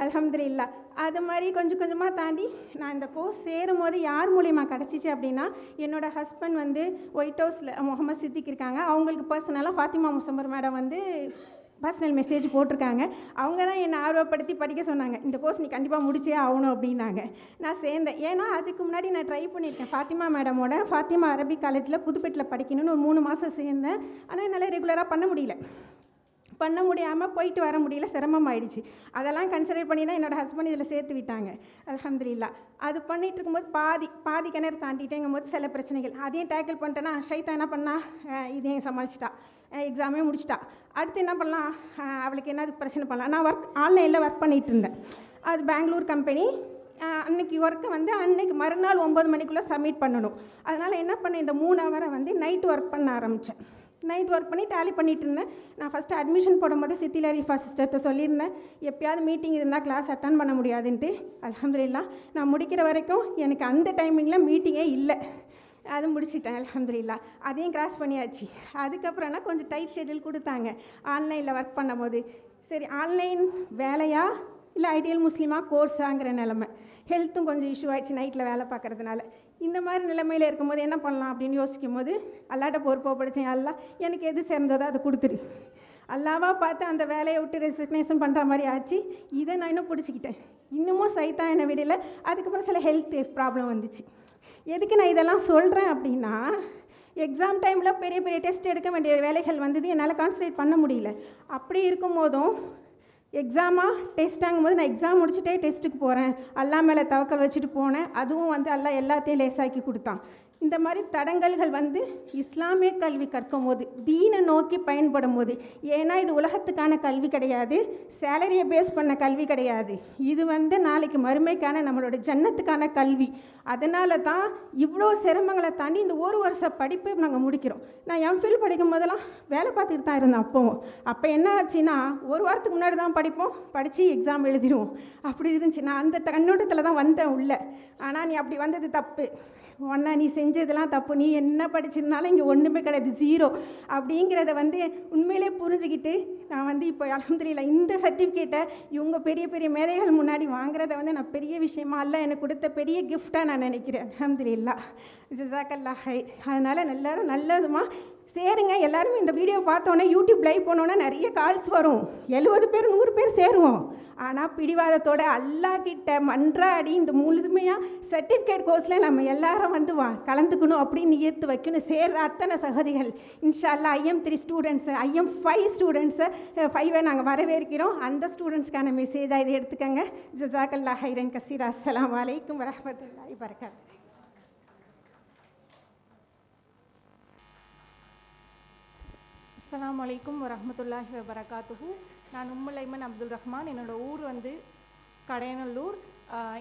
அல்ஹம்துலில்லாஹ். அது மாதிரி கொஞ்சமாக தாண்டி நான் இந்த கோர்ஸ் சேரும் போது யார் மூலிமா கிடச்சிச்சு அப்படின்னா, என்னோடய ஹஸ்பண்ட் வந்து ஒயிட் ஹவுஸில் முகமது சித்திக் இருக்காங்க, அவங்களுக்கு பர்சனலாக ஃபாத்திமா முஸ்தபா மேடம் வந்து பர்சனல் மெசேஜ் போட்டிருக்காங்க. அவங்க தான் என்னை ஆர்வப்படுத்தி படிக்க சொன்னாங்க. இந்த கோர்ஸ் நீ கண்டிப்பாக முடிச்சே ஆகணும் அப்படின்னாங்க. நான் சேர்ந்தேன். ஏன்னா அதுக்கு முன்னாடி நான் ட்ரை பண்ணியிருக்கேன் ஃபாத்திமா மேடமோட ஃபாத்திமா அரபிக் காலேஜில் புதுப்பேட்டில் படிக்கணும்னு ஒரு 3 மாதம் சேர்ந்தேன். ஆனால் என்னால் ரெகுலராக பண்ண முடியாமல் போயிட்டு வர முடியல, சிரமமாயிடுச்சு. அதெல்லாம் கன்சிடர் பண்ணி தான் என்னோடய ஹஸ்பண்ட் இதில் சேர்த்து விட்டாங்க. அல்ஹம்துலில்லாஹ். அது பண்ணிகிட்டு இருக்கும்போது பாதி கிணறு தாண்டிட்டேங்கும் போது சில பிரச்சனைகள் அதையும் டேக்கிள் பண்ணிட்டேன்னா ஷைத்தான் என்ன பண்ணா, இதையும் சமாளிச்சிட்டா, எக்ஸாமே முடிச்சிட்டா. அடுத்து என்ன பண்ணலாம், அவளுக்கு என்ன பிரச்சனை பண்ணலாம். நான் ஆன்லைனில் ஒர்க் பண்ணிகிட்டு இருந்தேன். அது பெங்களூர் கம்பெனி. அன்றைக்கி ஒர்க்கை வந்து அன்றைக்கி மறுநாள் 9 மணிக்குள்ளே சப்மிட் பண்ணணும். அதனால் என்ன பண்ணேன், இந்த 3 ஹவரை வந்து நைட் ஒர்க் பண்ண ஆரம்பித்தேன். நைட் ஒர்க் பண்ணி டேலி பண்ணிகிட்டு இருந்தேன். நான் ஃபஸ்ட்டு அட்மிஷன் போடும்போது சித்தி லரிஃபா சிஸ்டர்கிட்ட சொல்லியிருந்தேன், எப்போயாவது மீட்டிங் இருந்தால் கிளாஸ் அட்டன் பண்ண முடியாதுன்ட்டு. அல்ஹம்துலில்லாஹ் நான் முடிக்கிற வரைக்கும் எனக்கு அந்த டைமிங்கில் மீட்டிங்கே இல்லை, அது முடிச்சிட்டேன். அல்ஹம்துலில்லாஹ். அதையும் கிராஸ் பண்ணியாச்சு. அதுக்கப்புறம்னா கொஞ்சம் டைட் ஷெட்யூல் கொடுத்தாங்க ஆன்லைனில் ஒர்க் பண்ணும்போது. சரி, ஆன்லைன் வேலையா இல்லை ஐடியல் முஸ்லீமாக கோர்ஸாங்கிற நிலமை. ஹெல்த்தும் கொஞ்சம் இஷ்யூ ஆகிடுச்சு நைட்டில் வேலை பார்க்குறதுனால. இந்த மாதிரி நிலைமையில் இருக்கும்போது என்ன பண்ணலாம் அப்படின்னு யோசிக்கும் போது அல்லாட்ட பொறுப்பாக படித்தேன். அல்லா எனக்கு எது சேர்ந்ததோ அதை கொடுத்துரு. அல்லாவாக பார்த்து அந்த வேலையை விட்டு ரெசிக்னேஷன் பண்ணுற மாதிரி ஆச்சு. இதை நான் இன்னும் பிடிச்சிக்கிட்டேன். இன்னமும் சைத்தான் என்னை விடல. அதுக்கப்புறம் சில ஹெல்த் ப்ராப்ளம் வந்துச்சு. எதுக்கு நான் இதெல்லாம் சொல்கிறேன் அப்படின்னா, எக்ஸாம் டைமில் பெரிய டெஸ்ட் எடுக்க வேண்டிய வேலைகள் வந்தது, என்னால் கான்சன்ட்ரேட் பண்ண முடியல. அப்படி இருக்கும் போதும் டெஸ்ட்டாகும் போது நான் எக்ஸாம் முடிச்சுட்டே டெஸ்ட்டுக்கு போகிறேன், அல்லா மேலே தவக்கல் வச்சுட்டு போனேன். அதுவும் வந்து அல்லா எல்லாத்தையும் லேசாக்கி கொடுத்தான். இந்த மாதிரி தடங்கல்கள் வந்து இஸ்லாமிய கல்வி கற்கும் போது தீனை நோக்கி பயன்படும் போது, ஏன்னா இது உலகத்துக்கான கல்வி கிடையாது, சேலரியை பேஸ் பண்ண கல்வி கிடையாது, இது வந்து நாளைக்கு மறுமைக்கான நம்மளோட ஜன்னத்துக்கான கல்வி. அதனால தான் இவ்வளோ சிரமங்களை தாண்டி இந்த ஒரு வருஷ படிப்பை நாங்கள் முடிக்கிறோம். நான் எம்ஃபில் படிக்கும் போதெல்லாம் வேலை பார்த்துக்கிட்டு தான் இருந்தேன். அப்போ என்ன ஆச்சுன்னா, ஒரு வாரத்துக்கு முன்னாடி தான் படிப்போம், படித்து எக்ஸாம் எழுதிடுவோம். அப்படி இருந்துச்சு. நான் அந்த கண்ணோட்டத்தில் தான் வந்தேன் உள்ள. ஆனால் நீ அப்படி வந்தது தப்பு, ஒன்றா நீ செஞ்சதெல்லாம் தப்பு, நீ என்ன படிச்சிருந்தாலும் இங்கே ஒன்றுமே கிடையாது, 0 அப்படிங்கிறத வந்து உண்மையிலே புரிஞ்சுக்கிட்டு நான் வந்து இப்போ அல்ஹம்துலில்லாஹ் இந்த சர்டிஃபிகேட்டை இவங்க பெரிய பெரிய மேதைகள் முன்னாடி வாங்குறத வந்து நான் பெரிய விஷயமா அல்ல எனக்கு கொடுத்த பெரிய கிஃப்டாக நான் நினைக்கிறேன். அல்ஹம்துலில்லாஹ், ஜஸாக்கல்லாஹ் ஹைர். அதனால் எல்லாரும் நல்லதுமா சேருங்க. எல்லாருமே இந்த வீடியோ பார்த்தோன்னே யூடியூப் லைவ் போனோன்னா நிறைய கால்ஸ் வரும், 70 பேர் 100 பேர் சேருவோம். ஆனால் பிடிவாதத்தோட அல்லாஹ் கிட்ட மன்றாடி இந்த முழுமையாக சர்டிஃபிகேட் கோர்ஸில் நம்ம எல்லாரும் வந்து கலந்துக்கணும் அப்படின்னு நியத்து வைக்கணும். சேர்ற அத்தனை சகதிகள் இன்ஷா அல்லாஹ் IM3 ஸ்டூடெண்ட்ஸு, IM5 ஸ்டூடெண்ட்ஸை 5 நாங்கள் வரவேற்கிறோம். அந்த ஸ்டூடெண்ட்ஸ்க்கான மெசேஜாக இதை எடுத்துக்கங்க. ஜஸாக்கல்லாஹ் ஹைரன் கசீரா. அஸ்ஸலாமு அலைக்கும் வரஹ்மத்துல்லாஹி வபரகாத்துஹு. அஸ்ஸலாமு அலைக்கும் வரஹ்மத்துல்லாஹி வபரகாத்துஹு. நான் உம்முல் அப்துல் ரஹ்மான். என்னோடய ஊர் வந்து கடையநல்லூர்.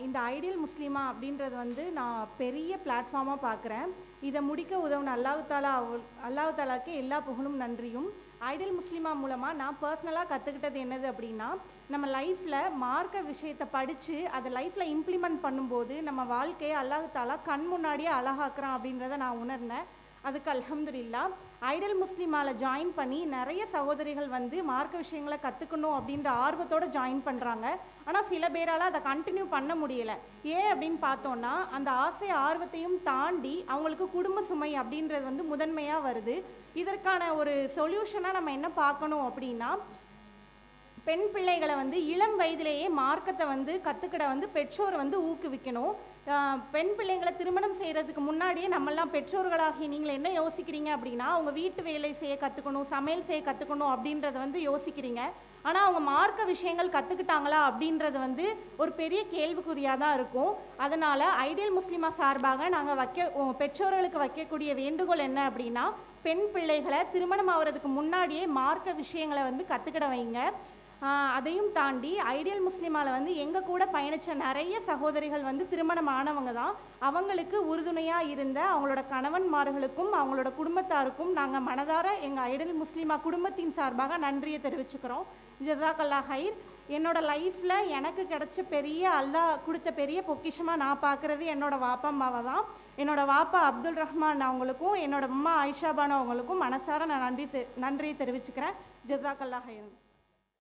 இந்த ஐடியல் முஸ்லீமா அப்படின்றது வந்து நான் பெரிய பிளாட்ஃபார்மாக பார்க்குறேன். இதை முடிக்க உதவுன அல்லாஹ் தாலாக்கு எல்லா புகழும் நன்றியும். ஐடியல் முஸ்லீமா மூலமாக நான் பர்சனலாக கற்றுக்கிட்டது என்னது அப்படின்னா, நம்ம லைஃப்பில் மார்க்க விஷயத்தை படித்து அதை லைஃப்பில் இம்ப்ளிமெண்ட் பண்ணும்போது நம்ம வாழ்க்கையை அல்லாஹ் தாலா கண் முன்னாடியே அழகாக்குறான் அப்படின்றத நான் உணர்ந்தேன். அதுக்கு அல்ஹம்துலில்லாஹ். ஐடியல் முஸ்லீமாவில் ஜாயின் பண்ணி நிறைய சகோதரிகள் வந்து மார்க்க விஷயங்களை கற்றுக்கணும் அப்படின்ற ஆர்வத்தோடு ஜாயின் பண்ணுறாங்க. ஆனால் சில பேரால் அதை கண்டினியூ பண்ண முடியலை. ஏன் அப்படின்னு பார்த்தோன்னா, அந்த ஆசை ஆர்வத்தையும் தாண்டி அவங்களுக்கு குடும்ப சுமை அப்படின்றது வந்து முதன்மையாக வருது. இதற்கான ஒரு சொல்யூஷனாக நம்ம என்ன பார்க்கணும் அப்படின்னா, பெண் பிள்ளைகளை வந்து இளம் வயதிலேயே மார்க்கத்தை வந்து கற்றுக்கிட வந்து பெற்றோர் வந்து ஊக்குவிக்கணும். பெண் பிள்ளைங்களை திருமணம் செய்கிறதுக்கு முன்னாடியே நம்மெல்லாம் பெற்றோர்களாகி நீங்கள் என்ன யோசிக்கிறீங்க அப்படின்னா, அவங்க வீட்டு வேலை செய்ய கற்றுக்கணும், சமையல் செய்ய கற்றுக்கணும் அப்படின்றத வந்து யோசிக்கிறீங்க. ஆனால் அவங்க மார்க்க விஷயங்கள் கற்றுக்கிட்டாங்களா அப்படின்றது வந்து ஒரு பெரிய கேள்விக்குறியாக தான் இருக்கும். அதனால் ஐடியல் முஸ்லீமா சார்பாக நாங்கள் பெற்றோர்களுக்கு வைக்கக்கூடிய வேண்டுகோள் என்ன அப்படின்னா, பெண் பிள்ளைகளை திருமணம் ஆகிறதுக்கு முன்னாடியே மார்க்க விஷயங்களை வந்து கற்றுக்கிட வைங்க. அதையும் தாண்டி ஐடியல் முஸ்லீமாவில் வந்து எங்கள் கூட பயணித்த நிறைய சகோதரிகள் வந்து திருமணம் ஆனவங்க தான். அவங்களுக்கு உறுதுணையாக இருந்த அவங்களோட கணவன்மார்களுக்கும் அவங்களோட குடும்பத்தாருக்கும் நாங்கள் மனதார எங்கள் ஐடியல் முஸ்லீமா குடும்பத்தின் சார்பாக நன்றியை தெரிவிச்சுக்கிறோம். ஜஸாக்கல்லாஹ் ஹைர். என்னோடய லைஃப்பில் எனக்கு கிடைச்ச அல்லாஹ் கொடுத்த பெரிய பொக்கிஷமாக நான் பார்க்குறது என்னோடய வாப்பா அம்மாவை தான். என்னோடய வாப்பா அப்துல் ரஹ்மான் அவங்களுக்கும் என்னோடய அம்மா ஆயிஷா பானு அவங்களுக்கும் மனசார நான் நன்றியை தெரிவிச்சுக்கிறேன். ஜஸாக்கல்லாஹ் ஹைர்.